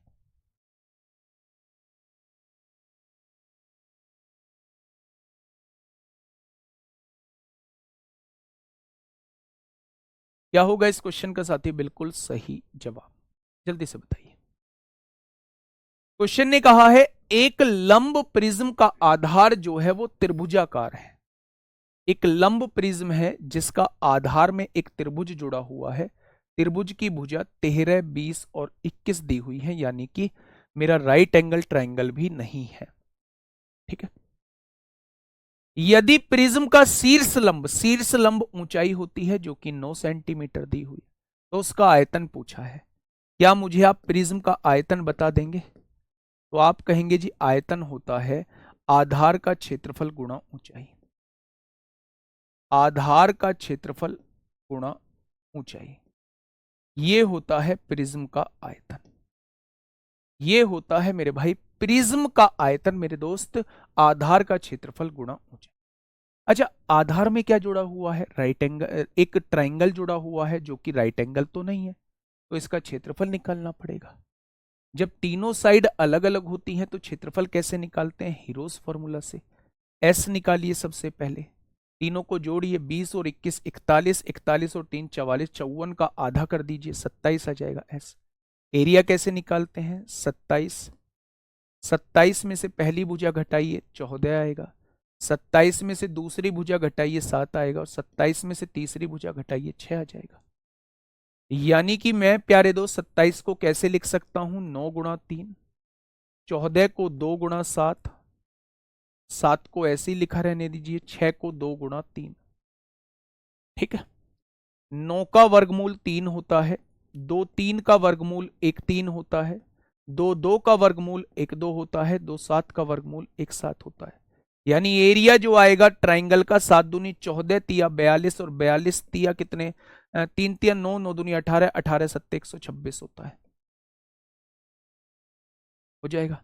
क्या होगा इस क्वेश्चन का साथी बिल्कुल सही जवाब, जल्दी से बताइए। क्वेश्चन ने कहा है एक लंब प्रिज्म का आधार जो है वो त्रिभुजाकार है। एक लंब प्रिज्म है जिसका आधार में एक त्रिभुज जुड़ा हुआ है। त्रिभुज की भुजा 13, 20 और 21 दी हुई है, यानी कि मेरा राइट एंगल ट्राइंगल भी नहीं है, ठीक है। यदि प्रिज्म का शीर्ष लंब ऊंचाई होती है जो कि 9 सेंटीमीटर दी हुई, तो उसका आयतन पूछा है। क्या मुझे आप प्रिज्म का आयतन बता देंगे, तो आप कहेंगे जी आयतन होता है आधार का क्षेत्रफल गुणा ऊंचाई, आधार का क्षेत्रफल गुणा ऊंचाई। ये होता है प्रिज्म का आयतन, ये होता है मेरे भाई प्रिज्म का आयतन मेरे दोस्त, आधार का क्षेत्रफल गुणा ऊंचाई। अच्छा आधार में क्या जुड़ा हुआ है, राइट एंगल, एक ट्राइंगल जुड़ा हुआ है जो कि राइट एंगल तो नहीं है, तो इसका क्षेत्रफल निकालना पड़ेगा। जब तीनों साइड अलग अलग होती हैं तो क्षेत्रफल कैसे निकालते हैं, हीरोज फॉर्मूला से। एस निकालिए सबसे पहले, तीनों को जोड़िए, 20 और 21 41, 41 और 3 44, 54 का आधा कर दीजिए, 27 आ जाएगा एस। एरिया कैसे निकालते हैं, 27, 27 में से पहली भुजा घटाइए 14 आएगा, 27 में से दूसरी भुजा घटाइए 7 आएगा, और 27 में से तीसरी भुजा घटाइए 6 आ जाएगा। यानी कि मैं प्यारे दोस्त 27 को कैसे लिख सकता हूं, 9 गुणा 3, 14 को 2 गुणा 7, 7 को ऐसे ही लिखा रहने दीजिए, 6 को 2 गुणा 3, ठीक है। 9 का वर्गमूल 3 होता है, 2 3 का वर्गमूल 1 3 होता है, 2 2 का वर्गमूल 1 2 होता है, 2 7 का वर्गमूल 1 7 होता है। यानी एरिया जो आएगा ट्राइंगल का, 7 दूनी 14 तिया 42 और 42 तिया कितने, 3 तिया 9, 9 दूनी 18, 18 सत्ते 126 होता है, हो जाएगा।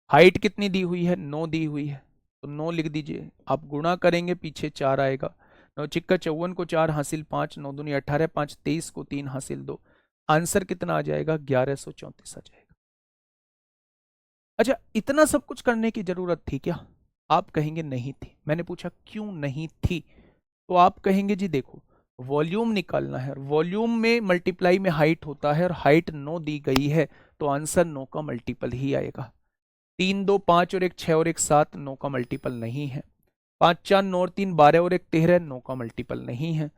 हाइट कितनी दी हुई है, 9 दी हुई है, तो 9 लिख दीजिए। आप गुणा करेंगे पीछे 4 आएगा, 9 चिक्का 54 को 4 हासिल 5, 9 दूनी 18, 5 23 को 3 हासिल 2, आंसर कितना आ जाएगा, 1134 आ जाएगा। अच्छा, इतना सब कुछ करने की जरूरत थी क्या, आप कहेंगे नहीं थी। मैंने पूछा क्यों नहीं थी, तो आप कहेंगे जी देखो वॉल्यूम निकालना है, और वॉल्यूम में मल्टीप्लाई में हाइट होता है, और हाइट 9 दी गई है, तो आंसर 9 का मल्टीपल ही आएगा। 3 2 5 और 1 6 और 1 7, 9 का मल्टीपल नहीं है। 5 4 9 और 3 12 और 1 13, 9 का मल्टीपल नहीं है।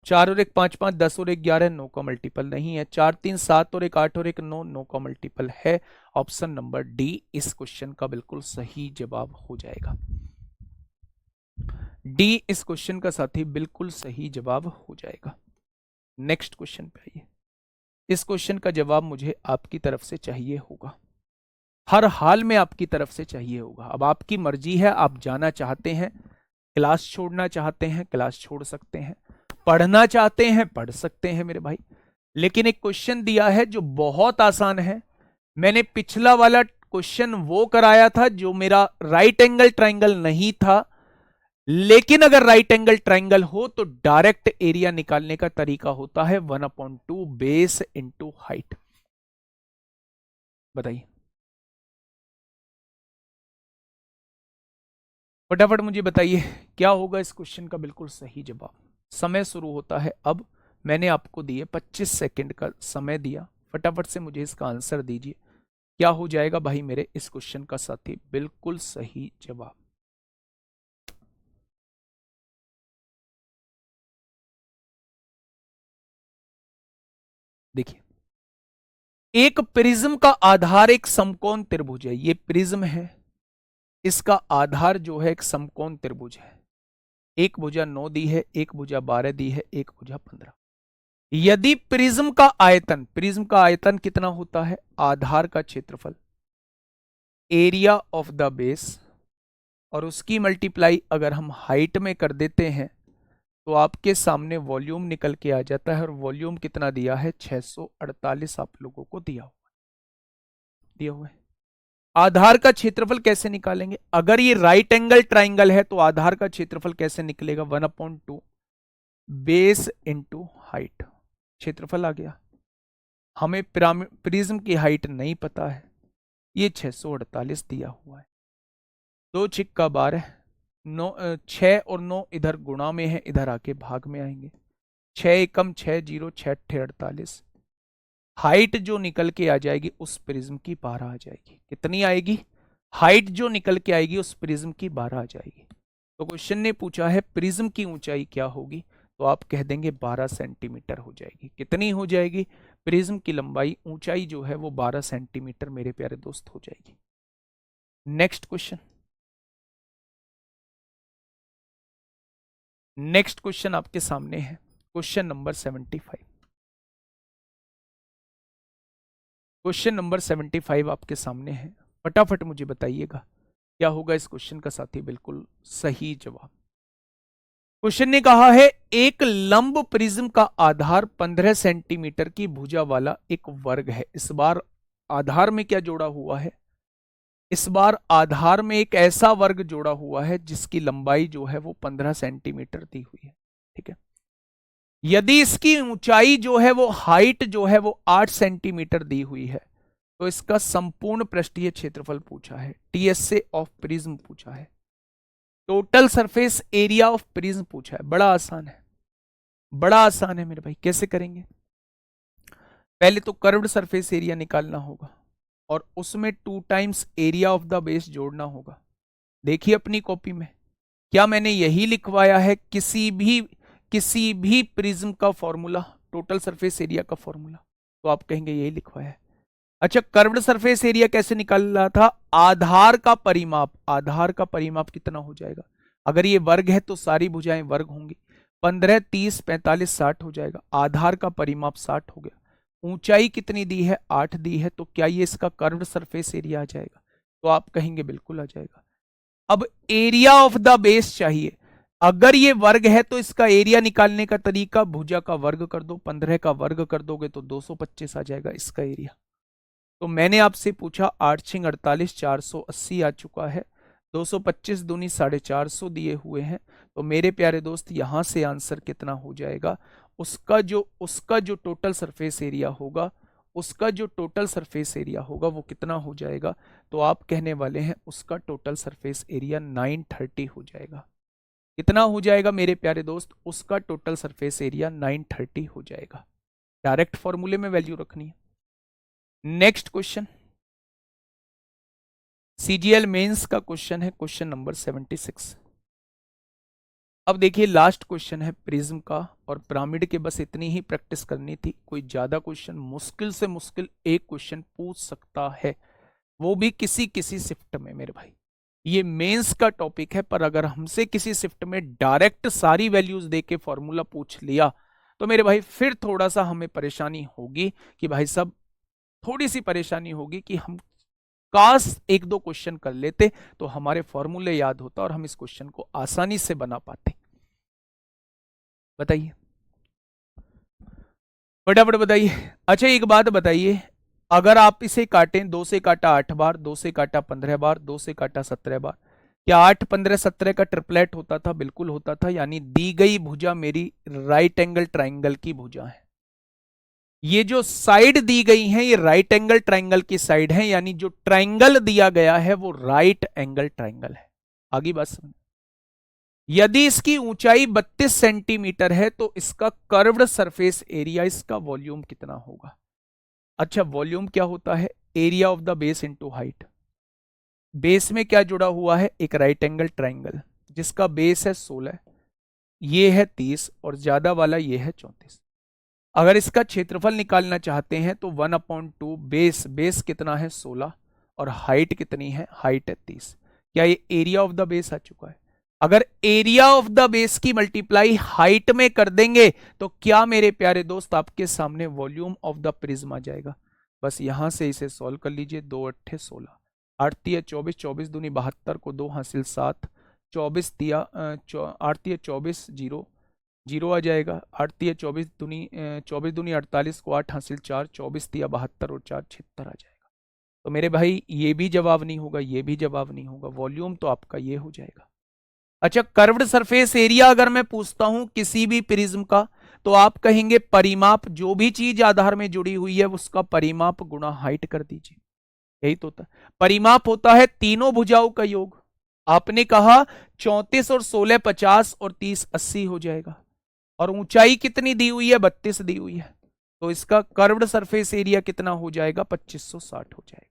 4 और 1 5 5 10 और 1 11, 9 का मल्टीपल नहीं है। 4 3 7 और 1 8 और 1 9, 9 का मल्टीपल है। ऑप्शन नंबर डी इस क्वेश्चन का बिल्कुल सही जवाब हो जाएगा। डी इस क्वेश्चन का साथी बिल्कुल सही जवाब हो जाएगा। नेक्स्ट क्वेश्चन पे आइए। इस क्वेश्चन का जवाब मुझे आपकी तरफ से चाहिए होगा, हर हाल में आपकी तरफ से चाहिए होगा। अब आपकी मर्जी है, आप जाना चाहते हैं, क्लास छोड़ना चाहते हैं, क्लास छोड़ सकते हैं, पढ़ना चाहते हैं, पढ़ सकते हैं मेरे भाई। लेकिन एक क्वेश्चन दिया है जो बहुत आसान है। मैंने पिछला वाला क्वेश्चन वो कराया था जो मेरा राइट एंगल ट्राइंगल नहीं था, लेकिन अगर राइट एंगल ट्राइंगल हो तो डायरेक्ट एरिया निकालने का तरीका होता है 1/2 बेस इंटू हाइट। बताइए फटाफट मुझे बताइए क्या होगा इस क्वेश्चन का बिल्कुल सही जवाब। समय शुरू होता है अब। मैंने आपको दिए 25 सेकंड का समय दिया, फटाफट से मुझे इसका आंसर दीजिए। क्या हो जाएगा भाई मेरे इस क्वेश्चन का साथी बिल्कुल सही जवाब। देखिए, एक प्रिज्म का आधार एक समकोण त्रिभुज है। ये प्रिज्म है, इसका आधार जो है एक समकोण त्रिभुज है। एक भुजा 9 दी है, एक भुजा 12 दी है, एक भुजा 15। यदि प्रिज्म का आयतन कितना होता है, आधार का क्षेत्रफल, एरिया ऑफ द बेस, और उसकी मल्टीप्लाई अगर हम हाइट में कर देते हैं तो आपके सामने वॉल्यूम निकल के आ जाता है। और वॉल्यूम कितना दिया है, 648 आप लोगों को दिया हुआ है। आधार का क्षेत्रफल कैसे निकालेंगे, अगर ये राइट एंगल ट्राइंगल है तो आधार का क्षेत्रफल कैसे निकलेगा, 1/2 बेस इंटू हाइट। क्षेत्रफल आ गया। हमें प्रिज्म की हाइट नहीं पता है, ये 648 दिया हुआ है। 2 छिक्का 12, 9 6 और 9 इधर गुणा में है, इधर आके भाग में आएंगे। 6 एकम 6 जीरो 6 48। हाइट जो निकल के आ जाएगी उस प्रिज्म की 12 आ जाएगी। कितनी आएगी, हाइट जो निकल के आएगी उस प्रिज्म की 12 आ जाएगी। तो क्वेश्चन ने पूछा है प्रिज्म की ऊंचाई क्या होगी, तो आप कह देंगे 12 सेंटीमीटर हो जाएगी। कितनी हो जाएगी, प्रिज्म की लंबाई ऊंचाई जो है वो 12 सेंटीमीटर मेरे प्यारे दोस्त हो जाएगी। नेक्स्ट क्वेश्चन, नेक्स्ट क्वेश्चन आपके सामने है, क्वेश्चन नंबर 75। क्वेश्चन नंबर 75 आपके सामने है, फटाफट मुझे बताइएगा क्या होगा इस क्वेश्चन का साथी बिल्कुल सही जवाब। क्वेश्चन ने कहा है एक लंब प्रिज्म का आधार 15 सेंटीमीटर की भुजा वाला एक वर्ग है। इस बार आधार में क्या जोड़ा हुआ है, इस बार आधार में एक ऐसा वर्ग जोड़ा हुआ है जिसकी लंबाई जो है वो 15 सेंटीमीटर दी हुई है। ठीक है, यदि इसकी ऊंचाई जो है वो हाइट जो है वो 8 सेंटीमीटर दी हुई है, तो इसका संपूर्ण पृष्ठीय क्षेत्रफल पूछा है, टीएसए ऑफ प्रिज्म पूछा है। Total surface area of prism पूछा है, बड़ा आसान है, बड़ा आसान है मेरे भाई। कैसे करेंगे? पहले तो कर्व्ड सरफेस एरिया निकालना होगा और उसमें 2 times area of the base जोड़ना होगा। देखिए अपनी कॉपी में क्या मैंने यही लिखवाया है, किसी भी प्रिज्म का फॉर्मूला, टोटल सरफेस एरिया का फॉर्मूला, तो आप कहेंगे यही लिखवाया है। अच्छा, कर्व्ड सरफेस एरिया कैसे निकाल रहा था? आधार का परिमाप, आधार का परिमाप कितना हो जाएगा? अगर ये वर्ग है तो सारी भुजाएं वर्ग होंगी, 15, 30, 45, 60 हो जाएगा। आधार का परिमाप 60 हो गया। ऊंचाई कितनी दी है? 8 दी है। तो क्या ये इसका कर्व्ड सरफेस एरिया आ जाएगा? तो आप कहेंगे बिल्कुल आ जाएगा। अब एरिया ऑफ द बेस चाहिए। अगर ये वर्ग है तो इसका एरिया निकालने का तरीका, भुजा का वर्ग कर दो, 15 का वर्ग कर दोगे तो 225 आ जाएगा इसका एरिया। तो मैंने आपसे पूछा 8 छिंग 48, 480 आ चुका है। 225 दूनी 450 दिए हुए हैं। तो मेरे प्यारे दोस्त यहां से आंसर कितना हो जाएगा? उसका जो टोटल सरफेस एरिया होगा, उसका जो टोटल सरफेस एरिया होगा वो कितना हो जाएगा? तो आप कहने वाले हैं उसका टोटल सरफेस एरिया 930 हो जाएगा। कितना हो जाएगा मेरे प्यारे दोस्त? उसका टोटल सरफेस एरिया 930 हो जाएगा। डायरेक्ट फॉर्मूले में वैल्यू रखनी है। नेक्स्ट क्वेश्चन, सीजीएल मेंस का क्वेश्चन है, क्वेश्चन नंबर 76। अब देखिए लास्ट क्वेश्चन है प्रिज्म का, और पिरामिड के बस इतनी ही प्रैक्टिस करनी थी। कोई ज्यादा क्वेश्चन, मुश्किल से मुश्किल एक क्वेश्चन पूछ सकता है, वो भी किसी किसी शिफ्ट में मेरे भाई। ये मेंस का टॉपिक है, पर अगर हमसे किसी शिफ्ट में डायरेक्ट सारी वैल्यूज देके फॉर्मूला पूछ लिया तो मेरे भाई फिर थोड़ा सा हमें परेशानी होगी कि भाई साहब, थोड़ी सी परेशानी होगी कि हम काश एक दो क्वेश्चन कर लेते तो हमारे फॉर्मूले याद होता और हम इस क्वेश्चन को आसानी से बना पाते। बताइए, फटाफट बताइए। अच्छा एक बात बताइए, अगर आप इसे काटें, 2 से काटा 8 बार, 2 से काटा 15 बार, 2 से काटा 17 बार, क्या 8, 15, 17 का ट्रिपलेट होता था? बिल्कुल होता था। यानी दी गई भुजा मेरी राइट एंगल ट्राइंगल की भुजा है। ये जो साइड दी गई है ये राइट एंगल ट्राइंगल की साइड है, यानी जो ट्राइंगल दिया गया है वो राइट एंगल ट्राइंगल है। आगे बात समझ। यदि इसकी ऊंचाई 32 सेंटीमीटर है तो इसका कर्व्ड सरफेस एरिया, इसका वॉल्यूम कितना होगा? अच्छा, वॉल्यूम क्या होता है? Area of the base into height. Base में क्या जुड़ा हुआ है? एक राइट एंगल ट्राइंगल जिसका बेस है 16, ये है 30 और ज्यादा वाला ये है 34। अगर इसका क्षेत्रफल निकालना चाहते हैं तो 1/2 बेस कितना है? 16 और हाइट कितनी है? हाइट है 30। क्या ये एरिया ऑफ द बेस आ चुका है? अगर एरिया ऑफ द बेस की मल्टीप्लाई हाइट में कर देंगे तो क्या मेरे प्यारे दोस्त आपके सामने वॉल्यूम ऑफ द प्रिज्म आ जाएगा। बस यहां से इसे सॉल्व कर लीजिए। 2 8 16, 8 तिया 24, 24 दूनी 72 को 2 हासिल 7, 24 तिया 8 तिया 24, 0 जीरो आ जाएगा। 8 तिया 24 दूनी 24 दूनी 48 को 8 हासिल 4, 24 तिया 72 और 4 76 आ जाएगा। तो मेरे भाई ये भी जवाब नहीं होगा, ये भी जवाब नहीं होगा, वॉल्यूम तो आपका ये हो जाएगा। अच्छा, कर्व्ड सरफेस एरिया अगर मैं पूछता हूं किसी भी प्रिज्म का तो आप कहेंगे परिमाप, जो भी चीज आधार में जुड़ी हुई है उसका परिमाप गुणा हाइट कर दीजिए। यही तो होता है। परिमाप होता है तीनों भुजाओं का योग। आपने कहा 34 और 16 50 और 30 80 हो जाएगा, और ऊंचाई कितनी दी हुई है? 32 दी हुई है। तो इसका कर्व्ड सरफेस एरिया कितना हो जाएगा? 2560 हो जाएगा।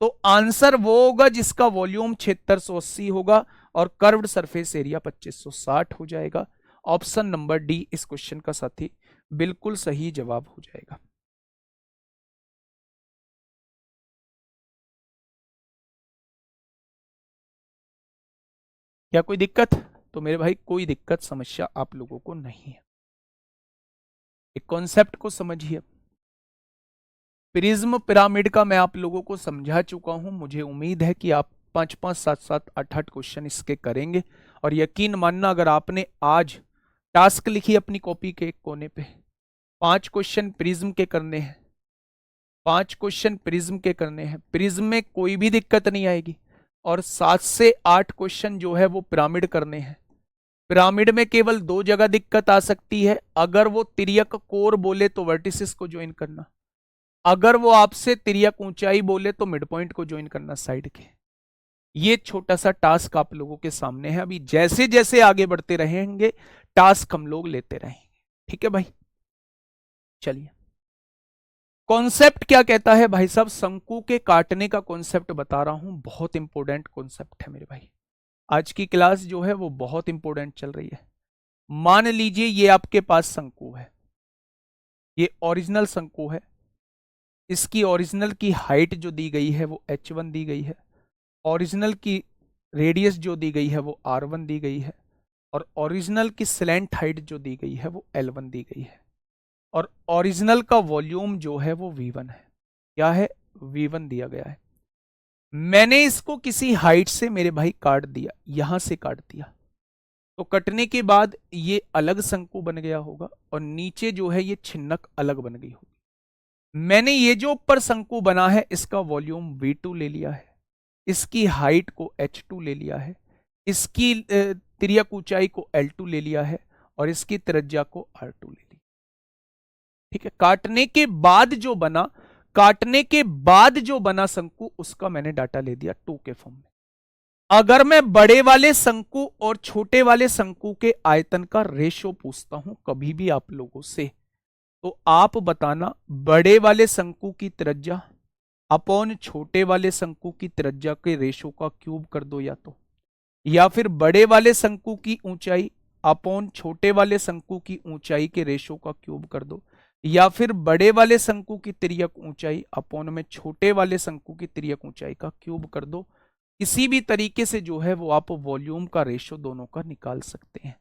तो आंसर वो होगा जिसका वॉल्यूम 7680 होगा और कर्व्ड सरफेस एरिया 2560 हो जाएगा। ऑप्शन नंबर डी इस क्वेश्चन का साथी बिल्कुल सही जवाब हो जाएगा। क्या कोई दिक्कत? तो मेरे भाई कोई दिक्कत समस्या आप लोगों को नहीं है। एक कॉन्सेप्ट को समझिए। प्रिज्म पिरामिड का मैं आप लोगों को समझा चुका हूं। मुझे उम्मीद है कि आप 5 7 7 8 8 क्वेश्चन इसके करेंगे। और यकीन मानना, अगर आपने आज टास्क लिखी अपनी कॉपी के एक कोने पे, 5 क्वेश्चन प्रिज्म के करने हैं, 5 क्वेश्चन प्रिज्म के करने हैं, प्रिज्म में कोई भी दिक्कत नहीं आएगी। और 7 से 8 क्वेश्चन जो है वो पिरामिड करने हैं। पिरामिड में केवल 2 जगह दिक्कत आ सकती है। अगर वो तिर्यक कोर बोले तो वर्टिसिस को ज्वाइन करना, अगर वो आपसे तिर्यक ऊंचाई बोले तो मिड पॉइंट को ज्वाइन करना साइड के। ये छोटा सा टास्क आप लोगों के सामने है। अभी जैसे जैसे आगे बढ़ते रहेंगे टास्क हम लोग लेते रहेंगे, ठीक है भाई। चलिए, कॉन्सेप्ट क्या कहता है भाई साहब, शंकु के काटने का कॉन्सेप्ट बता रहा हूं, बहुत इंपॉर्टेंट कॉन्सेप्ट है मेरे भाई। आज की क्लास जो है वो बहुत इंपॉर्टेंट चल रही है। मान लीजिए ये आपके पास शंकु है, ये ओरिजिनल शंकु है। इसकी ओरिजिनल की हाइट जो दी गई है वो h1 दी गई है। ओरिजिनल की रेडियस जो दी गई है वो r1 दी गई है। और ओरिजिनल की स्लैंट हाइट जो दी गई है वो l1 दी गई है। और ओरिजिनल का वॉल्यूम जो है वो v1 है। क्या है? v1 दिया गया है। मैंने इसको किसी हाइट से मेरे भाई काट दिया, यहां से काट दिया, तो कटने के बाद ये अलग शंकु बन गया होगा और नीचे जो है ये छिन्नक अलग बन गई होगी। मैंने ये जो ऊपर शंकु बना है इसका वॉल्यूम v2 ले लिया है, इसकी हाइट को h2 ले लिया है, इसकी तिर्यक ऊंचाई को l2 ले लिया है और इसकी त्रिज्या को r2 ले लिया। ठीक है, काटने के बाद जो बना शंकु उसका मैंने डाटा ले दिया 2 के फॉर्म में। अगर मैं बड़े वाले शंकु और छोटे वाले शंकु के आयतन का रेशो पूछता हूं कभी भी आप लोगों से, तो आप बताना बड़े वाले शंकु की त्रिज्या अपॉन छोटे वाले शंकु की त्रिज्या के रेशो का क्यूब कर दो, या फिर बड़े वाले शंकु की ऊंचाई अपॉन छोटे वाले शंकु की ऊंचाई के रेशो का क्यूब कर दो, या फिर बड़े वाले शंकु की तिर्यक ऊंचाई अपॉन में छोटे वाले शंकु की तिर्यक ऊंचाई का क्यूब कर दो। किसी भी तरीके से जो है वो आप वॉल्यूम का रेशो दोनों का निकाल सकते हैं,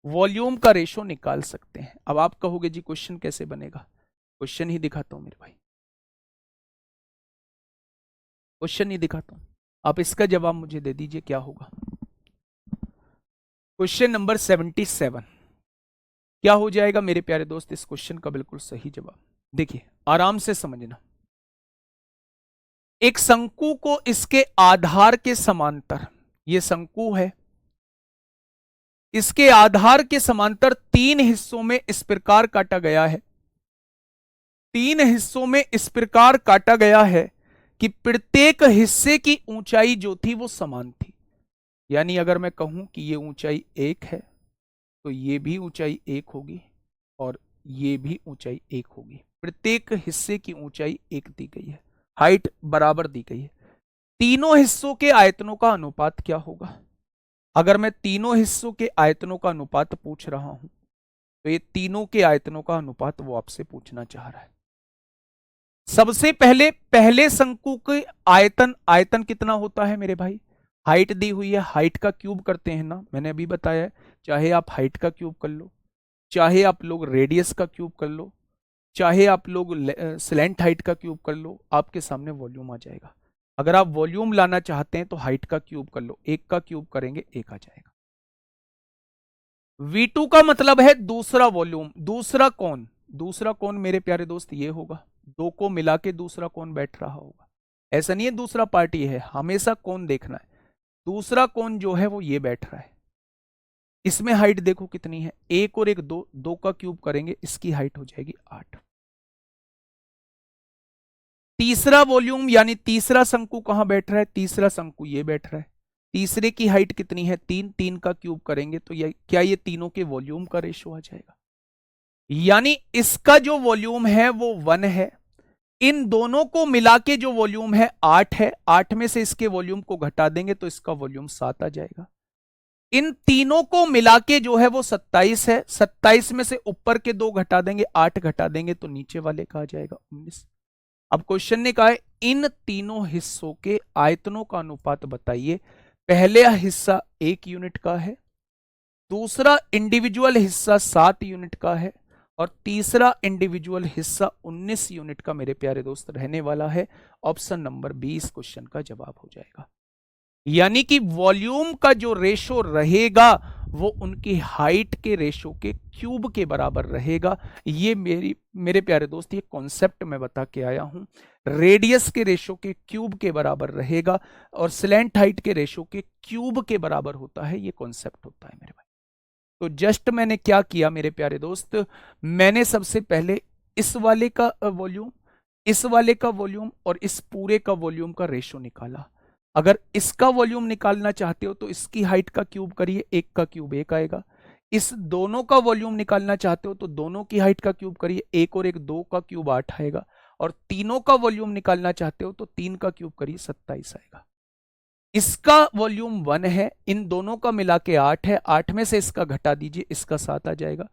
वॉल्यूम का रेशो निकाल सकते हैं। अब आप कहोगे जी क्वेश्चन कैसे बनेगा, क्वेश्चन ही दिखाता हूं मेरे भाई, क्वेश्चन ही दिखाता हूं, आप इसका जवाब मुझे दे दीजिए क्या होगा। क्वेश्चन नंबर 77 क्या हो जाएगा मेरे प्यारे दोस्त, इस क्वेश्चन का बिल्कुल सही जवाब देखिए, आराम से समझना। एक शंकु को इसके आधार के समांतर, ये शंकु है, इसके आधार के समांतर 3 हिस्सों में इस प्रकार काटा गया है, 3 हिस्सों में इस प्रकार काटा गया है कि प्रत्येक हिस्से की ऊंचाई जो थी वो समान थी। यानी अगर मैं कहूं कि ये ऊंचाई 1 है तो ये भी ऊंचाई 1 होगी और ये भी ऊंचाई 1 होगी। प्रत्येक हिस्से की ऊंचाई 1 दी गई है, हाइट बराबर दी गई है। तीनों हिस्सों के आयतनों का अनुपात क्या होगा? अगर मैं तीनों हिस्सों के आयतनों का अनुपात पूछ रहा हूं तो ये तीनों के आयतनों का अनुपात वो आपसे पूछना चाह रहा है। सबसे पहले शंकु के आयतन कितना होता है मेरे भाई? हाइट दी हुई है, हाइट का क्यूब करते हैं ना, मैंने अभी बताया है। चाहे आप हाइट का क्यूब कर लो, चाहे आप लोग रेडियस का क्यूब कर लो, चाहे आप लोग स्लैंट हाइट का क्यूब कर लो, आपके सामने वॉल्यूम आ जाएगा। अगर आप वॉल्यूम लाना चाहते हैं तो हाइट का क्यूब कर लो, 1 का क्यूब करेंगे 1 आ जाएगा। V2 का मतलब है दूसरा वॉल्यूम, दूसरा कौन मेरे प्यारे दोस्त ये होगा, 2 को मिला के दूसरा कौन बैठ रहा होगा। ऐसा नहीं है दूसरा पार्टी है, हमेशा कौन देखना है। दूसरा कौन जो है वो ये बैठ रहा है। इसमें हाइट देखो कितनी है, 1 और 1 2, 2 का क्यूब करेंगे इसकी हाइट हो जाएगी 8। तीसरा वॉल्यूम यानी तीसरा शंकु कहां बैठ रहा है? तीसरा शंकु ये बैठ रहा है। तीसरे की हाइट कितनी है? 3, 3 का क्यूब करेंगे तो क्या ये तीनों के वॉल्यूम का रेशो आ जाएगा? यानी इसका जो वॉल्यूम है वो 1 है, इन दोनों को मिला के जो वॉल्यूम है 8 है, 8 में से इसके वॉल्यूम को घटा देंगे तो इसका वॉल्यूम 7 आ जाएगा। इन तीनों को मिला के जो है वो 27 है, 27 में से ऊपर के 2 घटा देंगे, 8 घटा देंगे तो नीचे वाले का आ जाएगा 19। अब क्वेश्चन ने कहा है इन तीनों हिस्सों के आयतनों का अनुपात बताइए। पहला हिस्सा 1 यूनिट का है, दूसरा इंडिविजुअल हिस्सा 7 यूनिट का है और तीसरा इंडिविजुअल हिस्सा 19 यूनिट का मेरे प्यारे दोस्त रहने वाला है। ऑप्शन नंबर 20 क्वेश्चन का जवाब हो जाएगा। यानी कि वॉल्यूम का जो रेशो रहेगा वो उनकी हाइट के रेशो के क्यूब के बराबर रहेगा। ये मेरे प्यारे दोस्त ये कॉन्सेप्ट मैं बता के आया हूं, रेडियस के रेशो के क्यूब के बराबर रहेगा और स्लैंट हाइट के रेशो के क्यूब के बराबर होता है, ये कॉन्सेप्ट होता है मेरे भाई। तो जस्ट मैंने क्या किया मेरे प्यारे दोस्त, मैंने सबसे पहले इस वाले का वॉल्यूम, इस वाले का वॉल्यूम और इस पूरे का वॉल्यूम का रेशो निकाला। अगर इसका वॉल्यूम निकालना चाहते हो तो इसकी हाइट का क्यूब करिए, एक का क्यूब एक आएगा। इस दोनों का वॉल्यूम निकालना चाहते हो तो दोनों की हाइट का क्यूब करिए, एक और एक, दो का क्यूब 8 आएगा। और तीनों का वॉल्यूम निकालना चाहते हो तो तीन का क्यूब करिए, 27 आएगा। इसका वॉल्यूम 1 है, इन दोनों का मिला के 8 है, 8 में से इसका घटा दीजिए, इसका 7 आ जाएगा।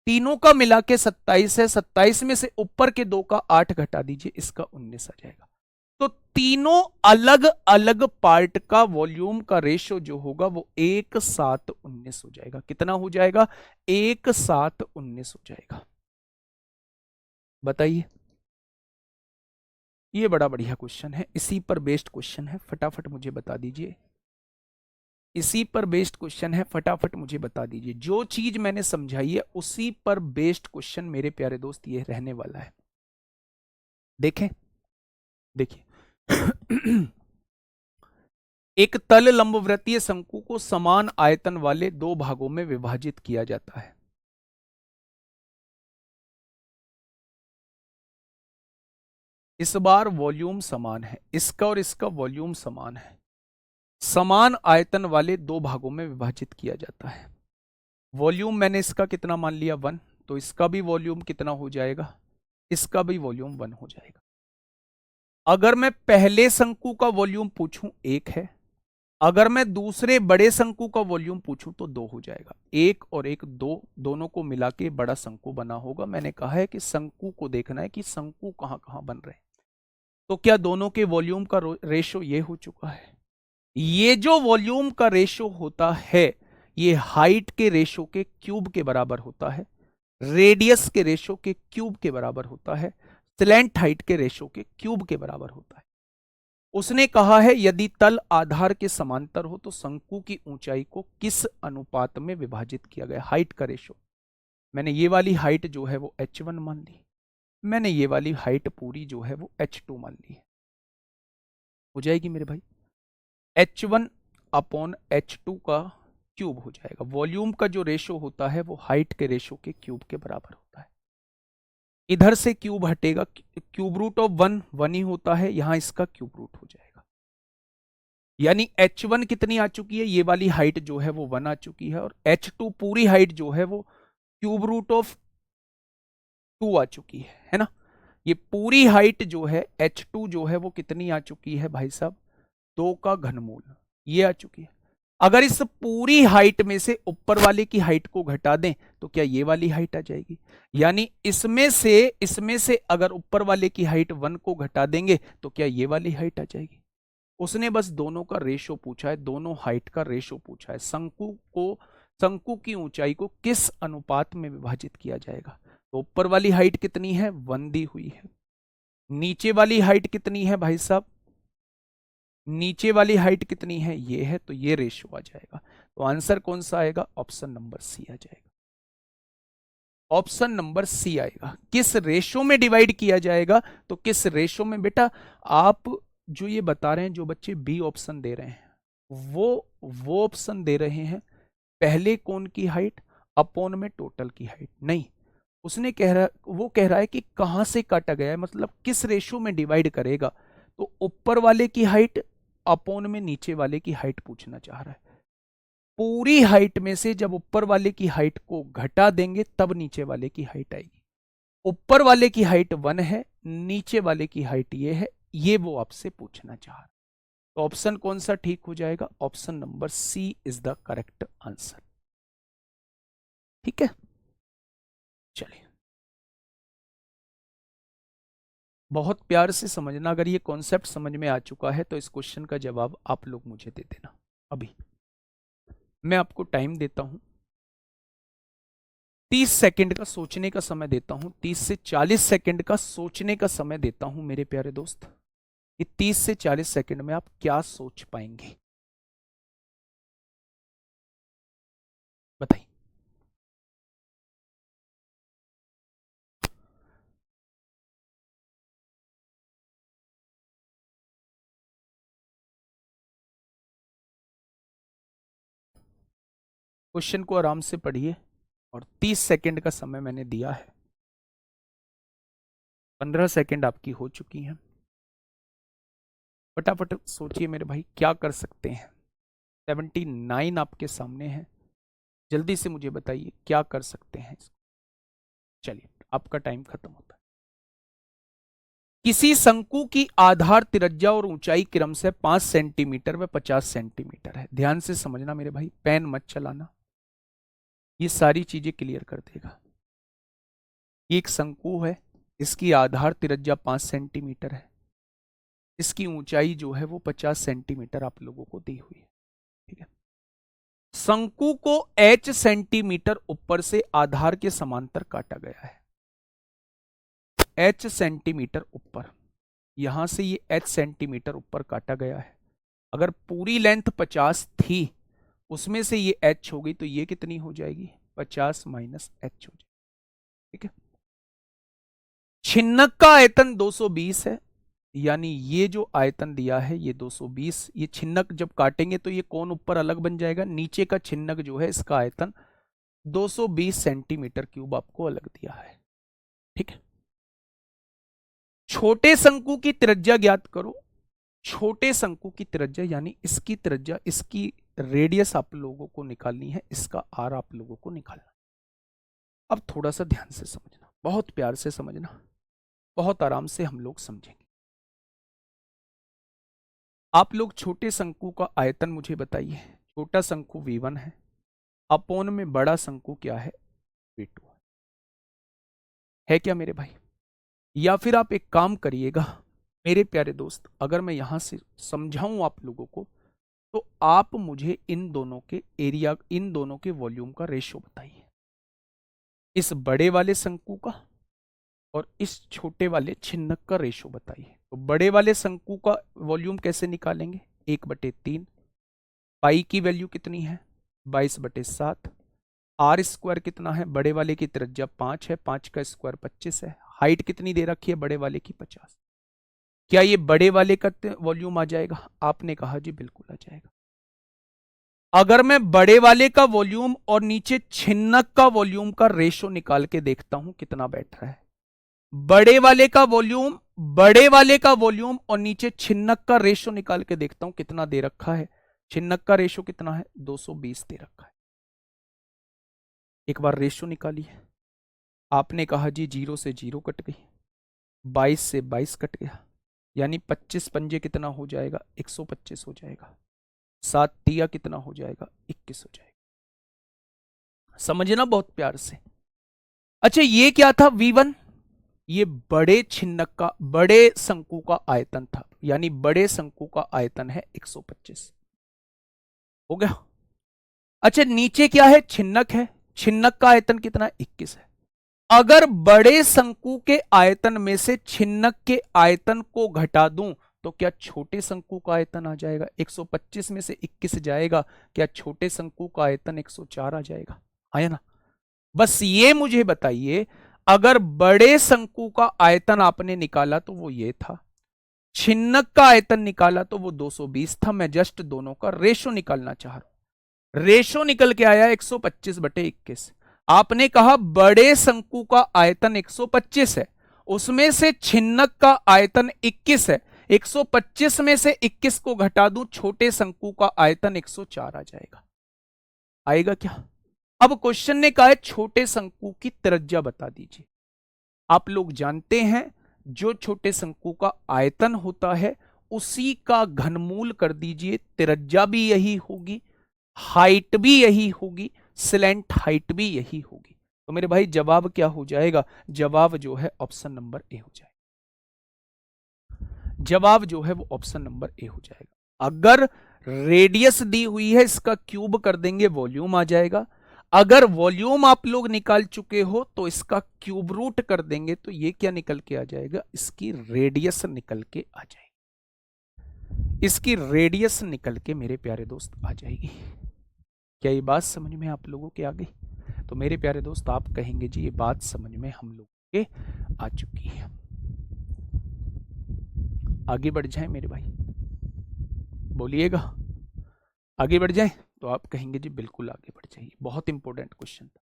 तीनों का मिला के 27 है, 27 में से ऊपर के दो का 8 घटा दीजिए, इसका 19 आ जाएगा। तो तीनों अलग अलग पार्ट का वॉल्यूम का रेशो जो होगा वो 1:7:19 हो जाएगा। कितना हो जाएगा? 1:7:19 हो जाएगा। बताइए, ये बड़ा बढ़िया क्वेश्चन है, इसी पर बेस्ड क्वेश्चन है, फटाफट मुझे बता दीजिए। इसी पर बेस्ड क्वेश्चन है, फटाफट मुझे बता दीजिए। जो चीज मैंने समझाई है उसी पर बेस्ड क्वेश्चन मेरे प्यारे दोस्त ये रहने वाला है। देखें, देखिए एक तल लंबवृत्तीय शंकु को समान आयतन वाले दो भागों में विभाजित किया जाता है। इस बार वॉल्यूम समान है, इसका और इसका वॉल्यूम समान है, समान आयतन वाले दो भागों में विभाजित किया जाता है। वॉल्यूम मैंने इसका कितना मान लिया? 1, तो इसका भी वॉल्यूम कितना हो जाएगा? इसका भी वॉल्यूम 1 हो जाएगा। अगर मैं पहले शंकु का वॉल्यूम पूछूं 1 है, अगर मैं दूसरे बड़े शंकु का वॉल्यूम पूछूं तो 2 हो जाएगा। 1 और 1 2, दोनों को मिला के बड़ा शंकु बना होगा। मैंने कहा है कि शंकु को देखना है कि शंकु कहां कहां बन रहे हैं। तो क्या दोनों के वॉल्यूम का रेशो ये हो चुका है? ये जो वॉल्यूम का रेशो होता है ये हाइट के रेशो के क्यूब के बराबर होता है, रेडियस के रेशो के क्यूब के बराबर होता है, स्लैंट हाइट के रेशो के क्यूब के बराबर होता है। उसने कहा है यदि तल आधार के समांतर हो तो शंकु की ऊंचाई को किस अनुपात में विभाजित किया गया? हाइट का रेशो। मैंने ये वाली हाइट जो है वो h1 मान ली, मैंने ये वाली हाइट पूरी जो है वो h2 मान ली है। हो जाएगी मेरे भाई, h1/h2 का क्यूब हो जाएगा। वॉल्यूम का जो रेशो होता है वो हाइट के रेशो के क्यूब के बराबर होता है। इधर से क्यूब हटेगा, क्यूब रूट ऑफ 1 1 ही होता है, यहां इसका क्यूब रूट हो जाएगा। यानी h1 कितनी आ चुकी है? ये वाली हाइट जो है वो 1 आ चुकी है, और h2 पूरी हाइट जो है वो क्यूब रूट ऑफ 2 आ चुकी है ना। ये पूरी हाइट जो है h2 जो है वो कितनी आ चुकी है भाई साहब? 2 का घनमूल, ये आ चुकी है। अगर इस पूरी हाइट में से ऊपर वाले की हाइट को घटा दें तो क्या ये वाली हाइट आ जाएगी? यानी इसमें से अगर ऊपर वाले की हाइट 1 को घटा देंगे तो क्या ये वाली हाइट आ जाएगी? उसने बस दोनों का रेशो पूछा है, दोनों हाइट का रेशो पूछा है। शंकु की ऊंचाई को किस अनुपात में विभाजित किया जाएगा? तो ऊपर वाली हाइट कितनी है? 1 दी हुई है। नीचे वाली हाइट कितनी है भाई साहब? नीचे वाली हाइट कितनी है? ये है, तो ये रेशो आ जाएगा। तो आंसर कौन सा आएगा? ऑप्शन नंबर सी आ जाएगा। ऑप्शन नंबर सी आएगा। किस रेशो में डिवाइड किया जाएगा? तो किस रेशो में बेटा, आप जो ये बता रहे हैं, जो बच्चे बी ऑप्शन दे रहे हैं वो ऑप्शन दे रहे हैं पहले कोण की हाइट अपॉन में टोटल की हाइट। नहीं, उसने वो कह रहा है कि कहां से काटा गया है, मतलब किस रेशो में डिवाइड करेगा। तो ऊपर वाले की हाइट अपॉन में नीचे वाले की हाइट पूछना चाह रहा है। पूरी हाइट में से जब ऊपर वाले की हाइट को घटा देंगे तब नीचे वाले की हाइट आएगी। ऊपर वाले की हाइट 1 है, नीचे वाले की हाइट ये है, ये वो आपसे पूछना चाह रहा है। तो ऑप्शन कौन सा ठीक हो जाएगा? Option number C is the correct answer. ठीक है, चलिए, बहुत प्यार से समझना। अगर ये कॉन्सेप्ट समझ में आ चुका है तो इस क्वेश्चन का जवाब आप लोग मुझे दे देना। अभी मैं आपको टाइम देता हूं, 30 सेकंड का सोचने का समय देता हूं, 30 से 40 सेकंड का सोचने का समय देता हूं मेरे प्यारे दोस्त। कि 30 से 40 सेकंड में आप क्या सोच पाएंगे? बताइए। क्वेश्चन को आराम से पढ़िए, और 30 सेकंड का समय मैंने दिया है। 15 सेकंड आपकी हो चुकी हैं। फटाफट सोचिए मेरे भाई क्या कर सकते हैं। 79 आपके सामने है, जल्दी से मुझे बताइए क्या कर सकते हैं। चलिए आपका टाइम खत्म होता है। किसी शंकु की आधार त्रिज्या और ऊंचाई क्रम से 5 सेंटीमीटर व 50 सेंटीमीटर है। ध्यान से समझना मेरे भाई, पेन मत चलाना, ये सारी चीजें क्लियर कर देगा। ये एक शंकु है, इसकी आधार त्रिज्या 5 सेंटीमीटर है, इसकी ऊंचाई जो है वो 50 सेंटीमीटर आप लोगों को दी हुई है। ठीक है, शंकु को h सेंटीमीटर ऊपर से आधार के समांतर काटा गया है। h सेंटीमीटर ऊपर, यहां से ये h सेंटीमीटर ऊपर काटा गया है। अगर पूरी लेंथ 50 थी, उसमें से ये h हो गई, तो ये कितनी हो जाएगी? 50 माइनस h हो जाएगी। ठीक है, छिन्नक का आयतन 220 है, यानी ये जो आयतन दिया है ये 220। ये छिन्नक जब काटेंगे तो ये कोण ऊपर अलग बन जाएगा, नीचे का छिन्नक जो है इसका आयतन 220 सेंटीमीटर क्यूब आपको अलग दिया है। ठीक है, छोटे शंकु की त्रिज्या ज्ञात करो। छोटे शंकु की त्रिज्या यानी इसकी त्रिज्या, इसकी रेडियस आप लोगों को निकालनी है, इसका आर आप लोगों को निकालना। अब थोड़ा सा ध्यान से समझना, बहुत प्यार से समझना, बहुत आराम से हम लोग समझेंगे। आप लोग छोटे शंकु का आयतन मुझे बताइए। छोटा शंकु V1 है, अपोन में बड़ा शंकु क्या है? V2 है क्या मेरे भाई? या फिर आप एक काम करिएगा मेरे प्यारे दोस्त, अगर मैं यहां से समझाऊं आप लोगों को, तो आप मुझे इन दोनों के एरिया, इन दोनों के वॉल्यूम का रेशो बताइए। इस बड़े वाले शंकु का और इस छोटे वाले छिन्नक का रेशो बताइए। तो बड़े वाले शंकु का वॉल्यूम कैसे निकालेंगे? 1/3। पाई की वैल्यू कितनी है? 22/7। आर स्क्वायर कितना है? बड़े वाले की त्रिज्या 5 है, 5 का स्क्वायर 25 है। हाइट कितनी दे रखी है बड़े वाले की? 50। क्या ये बड़े वाले का वॉल्यूम आ जाएगा? आपने कहा जी बिल्कुल आ जाएगा। अगर मैं बड़े वाले का वॉल्यूम और नीचे छिन्नक का वॉल्यूम का रेशो निकाल के देखता हूं कितना बैठ रहा है, बड़े वाले का वॉल्यूम, बड़े वाले का वॉल्यूम और नीचे छिन्नक का रेशो निकाल के देखता हूं कितना दे रखा है। छिन्नक का रेशो कितना है? 220 दे रखा है। एक बार रेशो निकालिए। आपने कहा जी 0 से 0 कट गई, 22 से 22 कट गया, यानी 25 पंजे कितना हो जाएगा? 125 हो जाएगा। 7 तिया कितना हो जाएगा? 21 हो जाएगा। समझना बहुत प्यार से। अच्छा ये क्या था? V1, ये बड़े छिन्नक का, बड़े शंकु का आयतन था, यानी बड़े शंकु का आयतन है 125। हो गया। अच्छा नीचे क्या है? छिन्नक है, छिन्नक का आयतन कितना? 21 है। अगर बड़े शंकु के आयतन में से छिन्नक के आयतन को घटा दूं तो क्या छोटे शंकु का आयतन आ जाएगा? 125 में से 21 जाएगा, क्या छोटे शंकु का आयतन 104 आ जाएगा? आया ना? बस ये मुझे बताइए, अगर बड़े शंकु का आयतन आपने निकाला तो वो ये था, छिन्नक का आयतन निकाला तो वो 220 था। मैं जस्ट दोनों का रेशो निकालना चाह रहा हूं। रेशो निकल के आया 125/21। आपने कहा बड़े शंकु का आयतन 125 है, उसमें से छिन्नक का आयतन 21 है। 125 में से 21 को घटा दूं, छोटे शंकु का आयतन 104 आ जाएगा। आएगा क्या? अब क्वेश्चन ने कहा है छोटे शंकु की त्रिज्या बता दीजिए। आप लोग जानते हैं जो छोटे शंकु का आयतन होता है उसी का घनमूल कर दीजिए, त्रिज्या भी यही होगी, हाइट भी यही होगी, स्लैंट हाइट भी यही होगी। तो मेरे भाई जवाब क्या हो जाएगा? जवाब जो है ऑप्शन नंबर ए हो जाएगा। जवाब जो है वो ऑप्शन नंबर ए हो जाएगा। अगर रेडियस दी हुई है, इसका क्यूब कर देंगे, वॉल्यूम आ जाएगा। अगर वॉल्यूम आप लोग निकाल चुके हो तो इसका क्यूब रूट कर देंगे, तो ये क्या निकल के आ जाएगा? इसकी रेडियस निकल के आ जाएगी। इसकी रेडियस निकल के मेरे प्यारे दोस्त आ जाएगी। क्या ये बात समझ में आप लोगों के आ गई? तो मेरे प्यारे दोस्त आप कहेंगे जी ये बात समझ में हम लोगों के आ चुकी है। आगे बढ़ जाए मेरे भाई, बोलिएगा आगे बढ़ जाए? तो आप कहेंगे जी बिल्कुल आगे बढ़ जाइए। बहुत इंपॉर्टेंट क्वेश्चन था,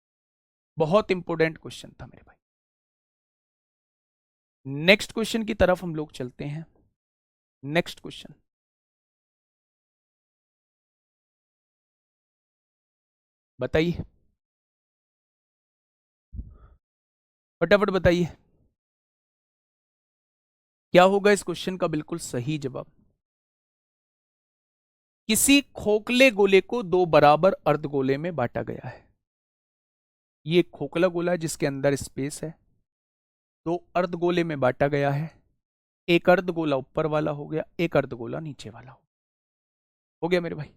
बहुत इंपॉर्टेंट क्वेश्चन था मेरे भाई। नेक्स्ट क्वेश्चन की तरफ हम लोग चलते हैं। नेक्स्ट क्वेश्चन, बताइए, फटाफट बताइए क्या होगा इस क्वेश्चन का बिल्कुल सही जवाब। किसी खोखले गोले को दो बराबर अर्धगोले में बांटा गया है। ये एक खोखला गोला है जिसके अंदर स्पेस है, दो अर्धगोले में बांटा गया है। एक अर्धगोला ऊपर वाला हो गया, एक अर्धगोला नीचे वाला हो गया मेरे भाई।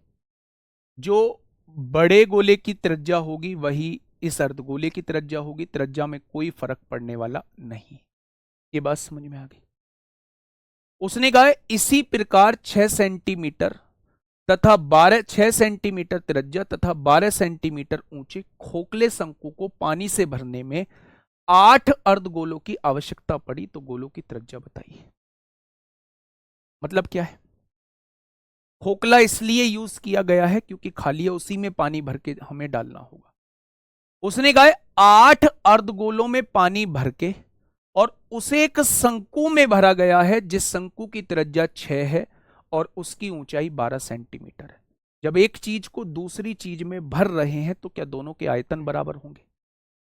जो बड़े गोले की त्रिज्या होगी वही इस अर्धगोले की त्रिज्या होगी, त्रिज्या में कोई फर्क पड़ने वाला नहीं। ये बात समझ में आ गई। उसने कहा है, इसी प्रकार 6 सेंटीमीटर तथा 6 सेंटीमीटर त्रिज्या तथा 12 सेंटीमीटर ऊंचे खोखले शंकु को पानी से भरने में 8 अर्धगोलों की आवश्यकता पड़ी, तो गोलों की त्रिज्या बताइए। मतलब क्या है, खोखला इसलिए यूज किया गया है क्योंकि खाली है, उसी में पानी भर के हमें डालना होगा। उसने कहा 8 अर्धगोलों में पानी भर के और उसे एक शंकु में भरा गया है जिस शंकु की त्रिज्या 6 है और उसकी ऊंचाई 12 सेंटीमीटर है। जब एक चीज को दूसरी चीज में भर रहे हैं तो क्या दोनों के आयतन बराबर होंगे?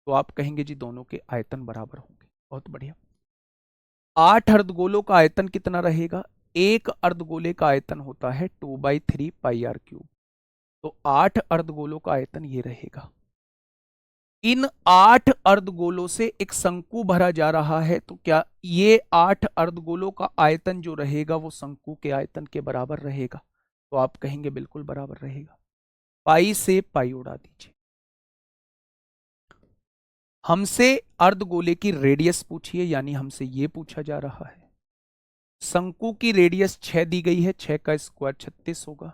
तो आप कहेंगे जी दोनों के आयतन बराबर होंगे। बहुत बढ़िया। 8 अर्धगोलों का आयतन कितना रहेगा? एक अर्धगोले का आयतन होता है 2/3 पाई आर क्यूब। तो 8 अर्धगोलों का आयतन ये रहेगा। इन 8 अर्धगोलों से एक शंकु भरा जा रहा है, तो क्या ये 8 अर्धगोलों का आयतन जो रहेगा वो शंकु के आयतन के बराबर रहेगा? तो आप कहेंगे बिल्कुल बराबर रहेगा। पाई से पाई उड़ा दीजिए। हमसे अर्धगोले की रेडियस पूछिए, यानी हमसे ये पूछा जा रहा है। शंकु की रेडियस 6 दी गई है, 6 का स्क्वायर 36 होगा।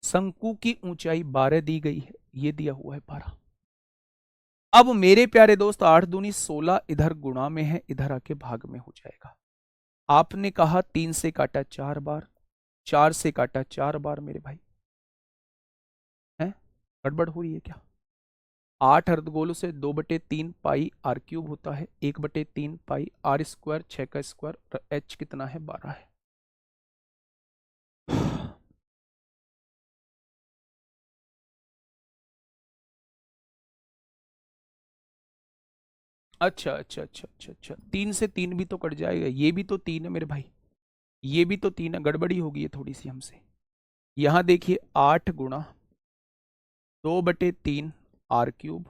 शंकु की ऊंचाई 12 दी गई है, ये दिया हुआ है 12। अब मेरे प्यारे दोस्त 8 दूनी 16 इधर गुणा में है, इधर आके भाग में हो जाएगा। आपने कहा 3 से काटा 4 बार, 4 से काटा 4 बार मेरे भाई, है गड़बड़ हो रही है क्या? 8 अर्धगोलों से 2/3 पाई आर क्यूब होता है, 1/3 पाई आर स्क्वायर, 6 का स्क्वायर, और एच कितना है? 12 है। अच्छा अच्छा अच्छा अच्छा अच्छा, 3 से 3 भी तो कट जाएगा, ये भी तो 3 है मेरे भाई, ये भी तो 3 है। गड़बड़ी होगी है थोड़ी सी हमसे। यहां देखिए 8 गुणा 2/3 आर क्यूब,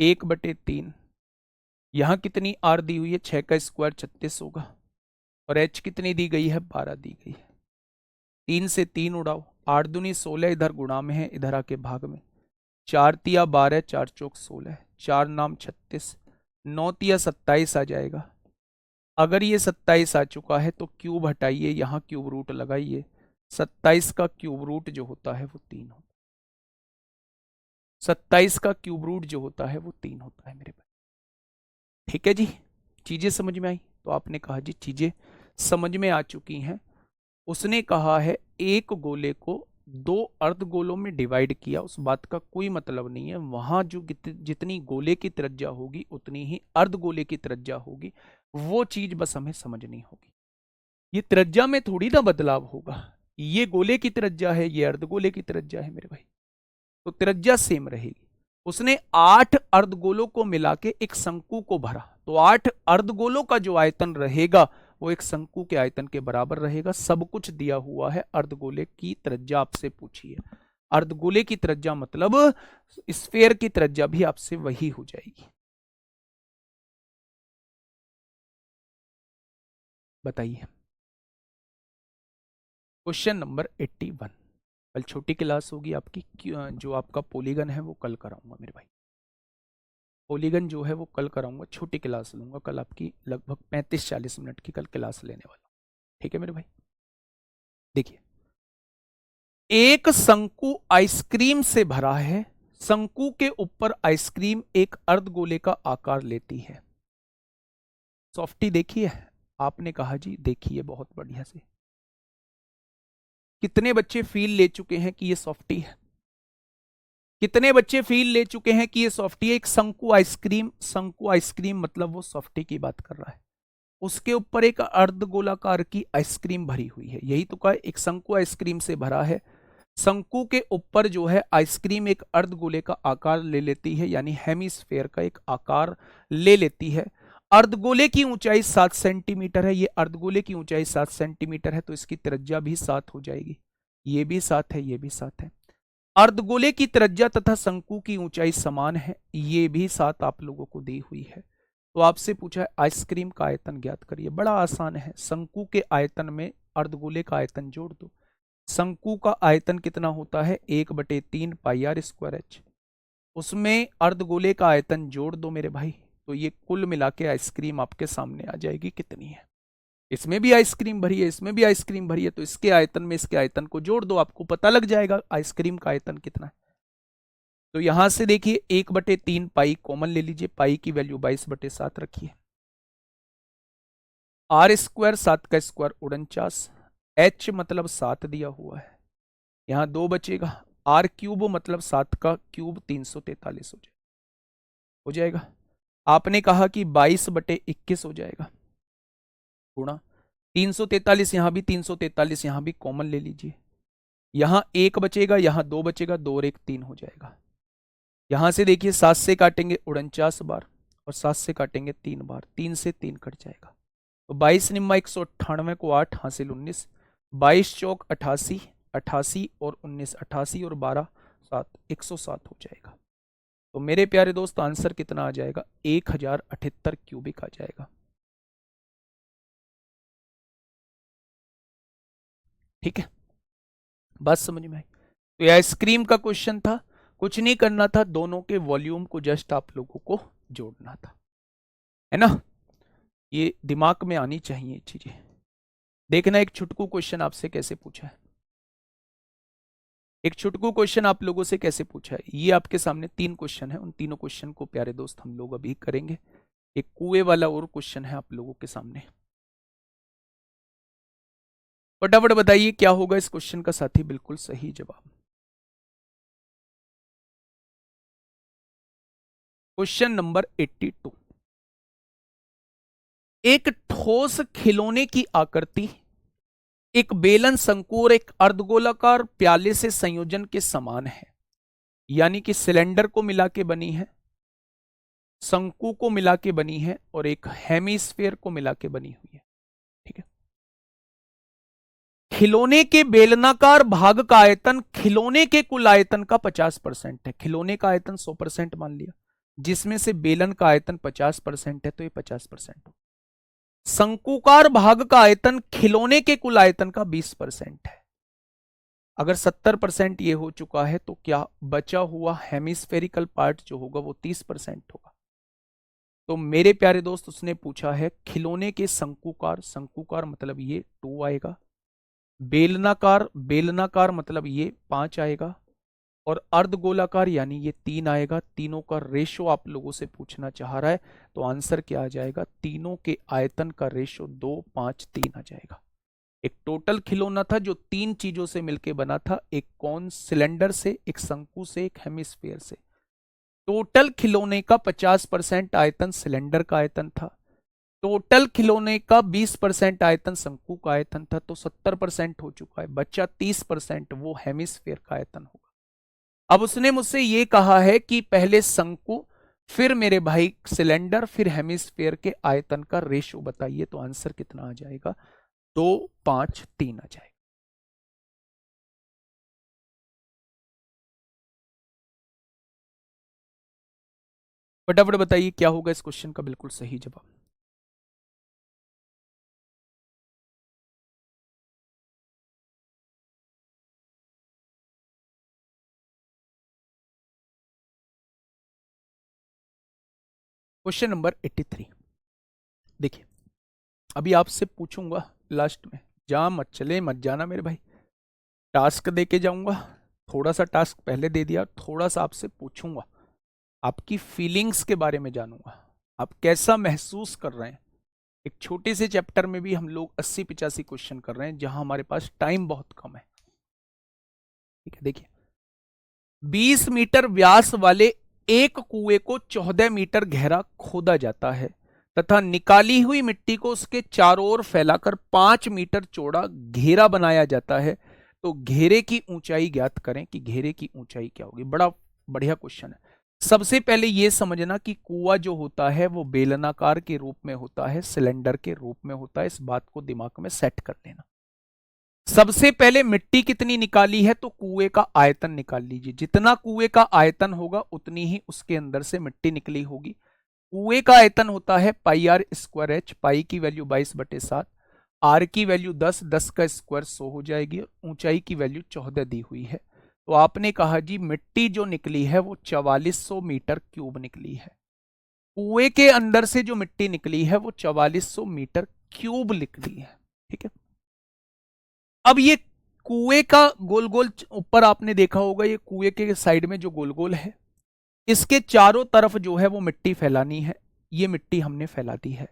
1/3, यहां कितनी आर दी हुई है? 6 का स्क्वायर 36 होगा, और एच कितनी दी गई है? 12 दी गई है। 3 से 3 उड़ाओ, 8 दूनी 16 इधर गुणा में है, इधर आके भाग में। 4 तिया 12, 4 चौक 16, 4 नाम 36, 9 तिया 27 आ जाएगा। अगर ये 27 आ चुका है तो क्यूब हटाइए, यहां क्यूब रूट लगाइए। 27 का क्यूब रूट जो होता है वो 3 होता है। 27 का क्यूब रूट जो होता है वो 3 होता है मेरे भाई। ठीक है जी, चीजें समझ में आई? तो आपने कहा जी चीजें समझ में आ चुकी हैं। उसने कहा है एक गोले को दो अर्धगोलों में डिवाइड किया, उस बात का कोई मतलब नहीं है। वहां जो जितनी गोले की त्रिज्या होगी उतनी ही अर्धगोले की त्रिज्या होगी, वो चीज बस हमें समझनी होगी। ये त्रिज्या में थोड़ी ना बदलाव होगा, ये गोले की त्रिज्या है, ये अर्धगोले की त्रिज्या है मेरे भाई, तो त्रिज्या सेम रहेगी। उसने 8 अर्धगोलों को मिला के एक शंकु को भरा, तो 8 अर्धगोलों का जो आयतन रहेगा वो एक शंकु के आयतन के बराबर रहेगा। सब कुछ दिया हुआ है, अर्धगोले की त्रिज्या आपसे पूछी है। अर्धगोले की त्रिज्या मतलब स्फेयर की त्रिज्या भी आपसे वही हो जाएगी। बताइए क्वेश्चन नंबर 81। कल छोटी क्लास होगी आपकी, जो आपका पॉलीगन है वो कल कराऊंगा मेरे भाई। पॉलीगन जो है वो कल कराऊंगा, छोटी क्लास लूंगा कल आपकी, लगभग 35-40 मिनट की कल क्लास लेने वाला। ठीक है मेरे भाई, देखिए एक शंकु आइसक्रीम से भरा है, शंकु के ऊपर आइसक्रीम एक अर्धगोले का आकार लेती है। सॉफ्टी देखी है? आपने कहा जी देखी है, बहुत बढ़िया से। कितने बच्चे फील ले चुके हैं कि ये सॉफ्टी है? कितने बच्चे फील ले चुके हैं कि ये सॉफ्टी है? एक शंकु आइसक्रीम, शंकु आइसक्रीम मतलब वो सॉफ्टी की बात कर रहा है। उसके ऊपर एक अर्धगोलाकार की आइसक्रीम भरी हुई है, यही तो कहा, एक शंकु आइसक्रीम से भरा है। शंकु के ऊपर जो है आइसक्रीम एक अर्धगोले का आकार ले लेती है, यानी हेमिस्फेयर का एक आकार ले लेती है। अर्धगोले की ऊंचाई 7 सेंटीमीटर है, ये अर्धगोले की ऊंचाई 7 सेंटीमीटर है, तो इसकी त्रिज्या भी 7 हो जाएगी। ये भी 7 है, ये भी 7 है। अर्धगोले की त्रिज्या तथा शंकु की ऊंचाई समान है, ये भी 7 आप लोगों को दी हुई है। तो आपसे पूछा है आइसक्रीम का आयतन ज्ञात करिए, बड़ा आसान है। शंकु के आयतन में अर्धगोले का आयतन जोड़ दो। शंकु का आयतन कितना होता है, 1/3 पाई आर स्क्वायर एच। उसमें अर्धगोले का आयतन जोड़ दो मेरे भाई, तो ये कुल मिला के आइसक्रीम आपके सामने आ जाएगी कितनी है। इसमें भी आइसक्रीम भरी है, इसमें भी आइसक्रीम भरी है, तो इसके आयतन में इसके आयतन को जोड़ दो, आपको पता लग जाएगा आइसक्रीम का आयतन कितना है। तो यहां से देखिए 1/3 पाई कॉमन ले लीजिए, पाई की वैल्यू 22/7 रखिए। आर स्क्वायर 7 का स्क्वायर 49, एच मतलब 7 दिया हुआ है, यहां 2 बचेगा। आर क्यूब मतलब 7 का क्यूब 343 हो जाएगा। आपने कहा कि 22/21 हो जाएगा, गुणा 343, यहां भी 343, यहां भी कॉमन ले लीजिए। यहां 1 बचेगा, यहां 2 बचेगा, 2 और 1 3 हो जाएगा। यहां से देखिए 7 से काटेंगे 49 बार, और 7 से काटेंगे 3 बार, 3 से 3 कट जाएगा। तो 22 निम्मा 198 को 8 हासिल 19, 22 चौक 88, 88 और 19 88 और 12 7 107 हो जाएगा। तो मेरे प्यारे दोस्त आंसर कितना आ जाएगा, 1078 क्यूबिक आ जाएगा। ठीक है, बात समझ में आई। तो ये आइसक्रीम का क्वेश्चन था, कुछ नहीं करना था, दोनों के वॉल्यूम को जस्ट आप लोगों को जोड़ना था, है ना। ये दिमाग में आनी चाहिए चीजें। देखना एक छुटकू क्वेश्चन आपसे कैसे पूछा है, एक छुटकू क्वेश्चन आप लोगों से कैसे पूछा है। ये आपके सामने 3 क्वेश्चन है, उन तीनों क्वेश्चन को प्यारे दोस्त हम लोग अभी करेंगे। एक कुएं वाला और क्वेश्चन है आप लोगों के सामने, फटाफट बताइए क्या होगा इस क्वेश्चन का साथी बिल्कुल सही जवाब। क्वेश्चन नंबर 82, एक ठोस खिलौने की आकृति एक बेलन शंकु और एक अर्धगोलाकार प्याले से संयोजन के समान है, यानी कि सिलेंडर को मिला के बनी है, शंकु को मिला के बनी है, और एक हेमिस्फेयर को मिला के बनी हुई है। ठीक है, खिलौने के बेलनाकार भाग का आयतन खिलौने के कुल आयतन का 50% है। खिलौने का आयतन 100% मान लिया, जिसमें से बेलन का आयतन 50% है, तो ये 50% हो। शंकुकार भाग का आयतन खिलौने के कुल आयतन का 20% है। अगर 70% ये हो चुका है, तो क्या बचा हुआ हेमिस्फेरिकल पार्ट जो होगा वो 30% होगा। तो मेरे प्यारे दोस्त उसने पूछा है खिलौने के शंकुकार, शंकुकार मतलब ये 2 आएगा, बेलनाकार, बेलनाकार मतलब ये 5 आएगा, और अर्धगोलाकार यानी ये 3 आएगा। तीनों का रेशो आप लोगों से पूछना चाह रहा है, तो आंसर क्या आ जाएगा, तीनों के आयतन का रेशो 2 5 3 आ जाएगा। एक टोटल खिलौना था जो 3 चीजों से मिलकर बना था, एक कौन सिलेंडर से, एक शंकु से, एक हेमिस्फीयर से। टोटल खिलौने का 50% आयतन सिलेंडर का आयतन था, टोटल खिलौने का 20% आयतन शंकु का आयतन था, तो 70% हो चुका है, बच्चा 30% वो हेमिस्फीयर का आयतन होगा। अब उसने मुझसे ये कहा है कि पहले शंकु, फिर मेरे भाई सिलेंडर, फिर हेमिस्फीयर के आयतन का रेशो बताइए, तो आंसर कितना आ जाएगा, 2 5 3 आ जाएगा। फटाफट बताइए क्या होगा इस क्वेश्चन का बिल्कुल सही जवाब। क्वेश्चन नंबर 83, देखिए अभी आपसे पूछूंगा लास्ट में, जा मत चले मत जाना मेरे भाई, टास्क दे के जाऊंगा, थोड़ा सा टास्क पहले दे दिया, थोड़ा सा आपसे पूछूंगा, आपकी फीलिंग्स के बारे में जानूंगा, आप कैसा महसूस कर रहे हैं। एक छोटे से चैप्टर में भी हम लोग 80-85 क्वेश्चन कर रहे हैं, जहां हमारे पास टाइम बहुत कम है। ठीक है, देखिए 20 मीटर व्यास वाले एक कुएं को 14 मीटर गहरा खोदा जाता है तथा निकाली हुई मिट्टी को उसके चारों ओर फैलाकर 5 मीटर चौड़ा घेरा बनाया जाता है, तो घेरे की ऊंचाई ज्ञात करें कि घेरे की ऊंचाई क्या होगी। बड़ा बढ़िया क्वेश्चन है। सबसे पहले यह समझना कि कुआं जो होता है वो बेलनाकार के रूप में होता है, सिलेंडर के रूप में होता है। इस बात को दिमाग में सेट कर लेना। सबसे पहले मिट्टी कितनी निकाली है, तो कुएं का आयतन निकाल लीजिए। जितना कुएं का आयतन होगा उतनी ही उसके अंदर से मिट्टी निकली होगी। कुएं का आयतन होता है पाई आर स्क्वायर एच, पाई की वैल्यू 22/7, आर की वैल्यू 10, 10 का स्क्वायर 100 हो जाएगी, ऊंचाई की वैल्यू 14 दी हुई है। तो आपने कहा जी मिट्टी जो निकली है वो 4400 मीटर क्यूब निकली है। कुएं के अंदर से जो मिट्टी निकली है वो 4400 मीटर क्यूब निकली है। ठीक है। अब ये कुएं का गोल गोल ऊपर आपने देखा होगा, ये कुएं के साइड में जो गोल गोल है, इसके चारों तरफ जो है वो मिट्टी फैलानी है। ये मिट्टी हमने फैला दी है।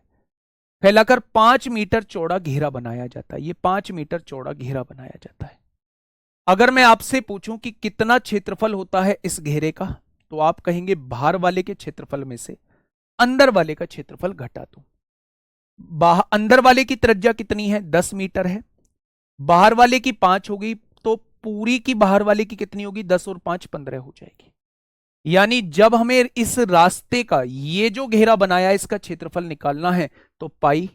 फैलाकर 5 मीटर चौड़ा घेरा बनाया जाता है। ये 5 मीटर चौड़ा घेरा बनाया जाता है। अगर मैं आपसे पूछूं कि कितना क्षेत्रफल होता है इस घेरे का, तो आप कहेंगे बाहर वाले के क्षेत्रफल में से अंदर वाले का क्षेत्रफल घटा दो। अंदर वाले की त्रिज्या कितनी है, 10 मीटर है। बाहर वाले की 5 होगी, तो पूरी की बाहर वाले की कितनी होगी, 10 और 5 15 हो जाएगी। यानी जब हमें इस रास्ते का ये जो घेरा बनाया इसका क्षेत्रफल निकालना है, तो पाई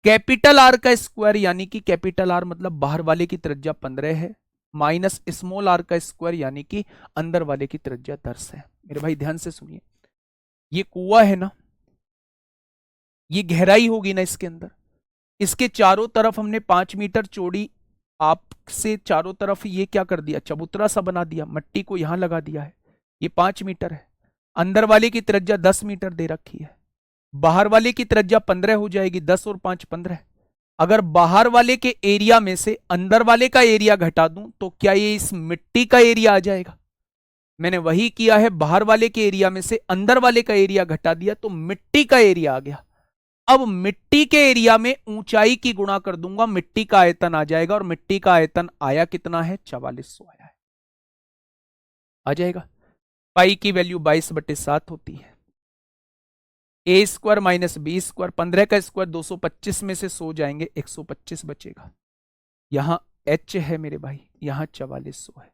कैपिटल आर का स्क्वायर, यानी कि कैपिटल आर मतलब बाहर वाले की त्रिज्या 15 है, माइनस स्मॉल आर का स्क्वायर यानी कि अंदर वाले की त्रिज्या 10 है। मेरे भाई ध्यान से सुनिए, ये कुआं है ना, ये गहराई होगी ना इसके अंदर, इसके चारों तरफ हमने 5 मीटर चौड़ी आपसे चारों तरफ ये क्या कर दिया, चबूतरा सा बना दिया, मिट्टी को यहां लगा दिया है। ये 5 मीटर है। अंदर वाले की त्रिज्या 10 मीटर दे रखी है। बाहर वाले की त्रिज्या 15 हो जाएगी, 10 और 5 15। अगर बाहर वाले के एरिया में से अंदर वाले का एरिया घटा दूं तो क्या ये इस मिट्टी का एरिया आ जाएगा। मैंने वही किया है, बाहर वाले के एरिया में से अंदर वाले का एरिया घटा दिया तो मिट्टी का एरिया आ गया। अब मिट्टी के एरिया में ऊंचाई की गुणा कर दूंगा, मिट्टी का आयतन आ जाएगा। और मिट्टी का आयतन आया कितना है, 4400 आया है, आ जाएगा। पाई की वैल्यू 22/7 होती है। ए स्क्वायर माइनस बी स्क्वायर, 15 का स्क्वायर 225 में से 100 जाएंगे, 125 बचेगा। यहां एच है मेरे भाई, यहां 4400 है।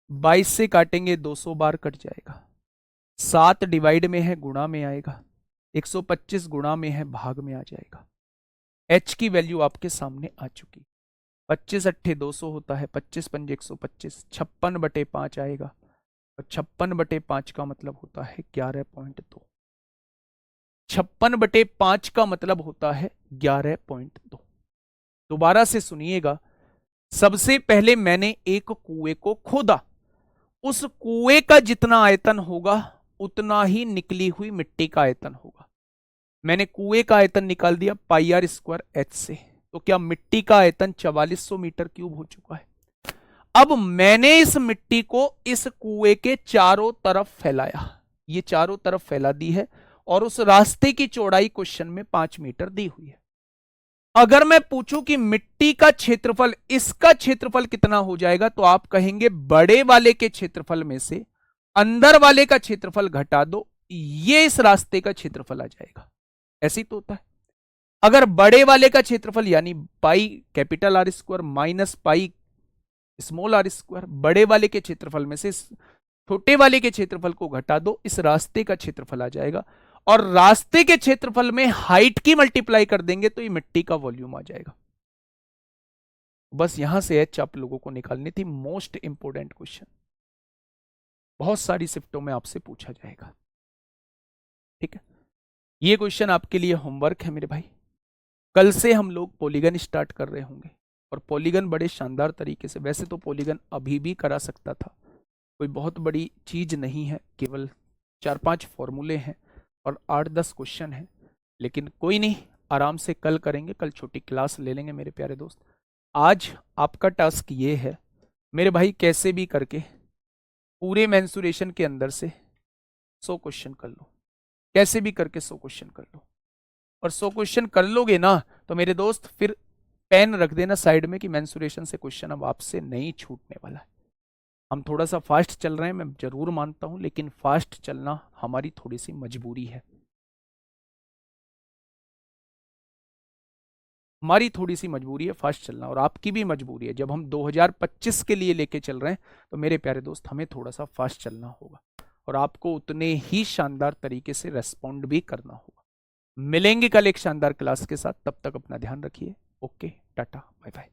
22 से काटेंगे 200 बार कट जाएगा। 7 डिवाइड में है, गुणा में आएगा। 125 गुणा में है, भाग में आ जाएगा। एच की वैल्यू आपके सामने आ चुकी। 25 अट्ठे 200 होता है, 25 पंजे 125, 56/5 आएगा। और 56/5 का मतलब होता है 11.2। 56/5 का मतलब होता है 11.2। दोबारा से सुनिएगा, सबसे पहले मैंने एक कुएं को खोदा, उस कुएं का जितना आयतन होगा उतना ही निकली हुई मिट्टी का आयतन होगा। मैंने कुएं का आयतन निकाल दिया पाई आर स्क्वायर एच से, तो क्या मिट्टी का आयतन 4400 मीटर क्यूब हो चुका है। अब मैंने इस मिट्टी को इस कुएं के चारों तरफ फैलाया, ये चारों तरफ फैला दी है। और उस रास्ते की चौड़ाई क्वेश्चन में 5 मीटर दी हुई है। अगर मैं पूछूं कि मिट्टी का क्षेत्रफल, इसका क्षेत्रफल कितना हो जाएगा, तो आप कहेंगे बड़े वाले के क्षेत्रफल में से अंदर वाले का क्षेत्रफल घटा दो, ये इस रास्ते का क्षेत्रफल आ जाएगा। ऐसे ही तो होता है। अगर बड़े वाले का क्षेत्रफल यानी pi capital R square minus pi small R square, बड़े वाले के क्षेत्रफल में से छोटे वाले के क्षेत्रफल को घटा दो, इस रास्ते का क्षेत्रफल आ जाएगा। और रास्ते के क्षेत्रफल में हाइट की मल्टीप्लाई कर देंगे तो ये मिट्टी का वॉल्यूम आ जाएगा। बस यहां से एच आप लोगों को निकालनी थी। मोस्ट इंपोर्टेंट क्वेश्चन, बहुत सारी शिफ्टों में आपसे पूछा जाएगा। ठीक है, ये क्वेश्चन आपके लिए होमवर्क है मेरे भाई। कल से हम लोग पॉलीगन स्टार्ट कर रहे होंगे, और पॉलीगन बड़े शानदार तरीके से, वैसे तो पॉलीगन अभी भी करा सकता था, कोई बहुत बड़ी चीज नहीं है, केवल 4-5 फॉर्मूले हैं और 8-10 क्वेश्चन हैं। लेकिन कोई नहीं, आराम से कल करेंगे, कल छोटी क्लास ले लेंगे मेरे प्यारे दोस्त। आज आपका टास्क ये है मेरे भाई, कैसे भी करके पूरे मेंसुरेशन के अंदर से 100 क्वेश्चन कर लो, कैसे भी करके 100 क्वेश्चन कर लो। और 100 क्वेश्चन कर लोगे ना तो मेरे दोस्त फिर पेन रख देना साइड में कि मेंसुरेशन से क्वेश्चन अब आपसे नहीं छूटने वाला है। हम थोड़ा सा फास्ट चल रहे हैं, मैं जरूर मानता हूं, लेकिन फास्ट चलना हमारी थोड़ी सी मजबूरी है। हमारी थोड़ी सी मजबूरी है फास्ट चलना, और आपकी भी मजबूरी है। जब हम 2025 के लिए लेके चल रहे हैं तो मेरे प्यारे दोस्त हमें थोड़ा सा फास्ट चलना होगा, और आपको उतने ही शानदार तरीके से रेस्पॉन्ड भी करना होगा। मिलेंगे कल एक शानदार क्लास के साथ, तब तक अपना ध्यान रखिए। Okay, tata, bye bye.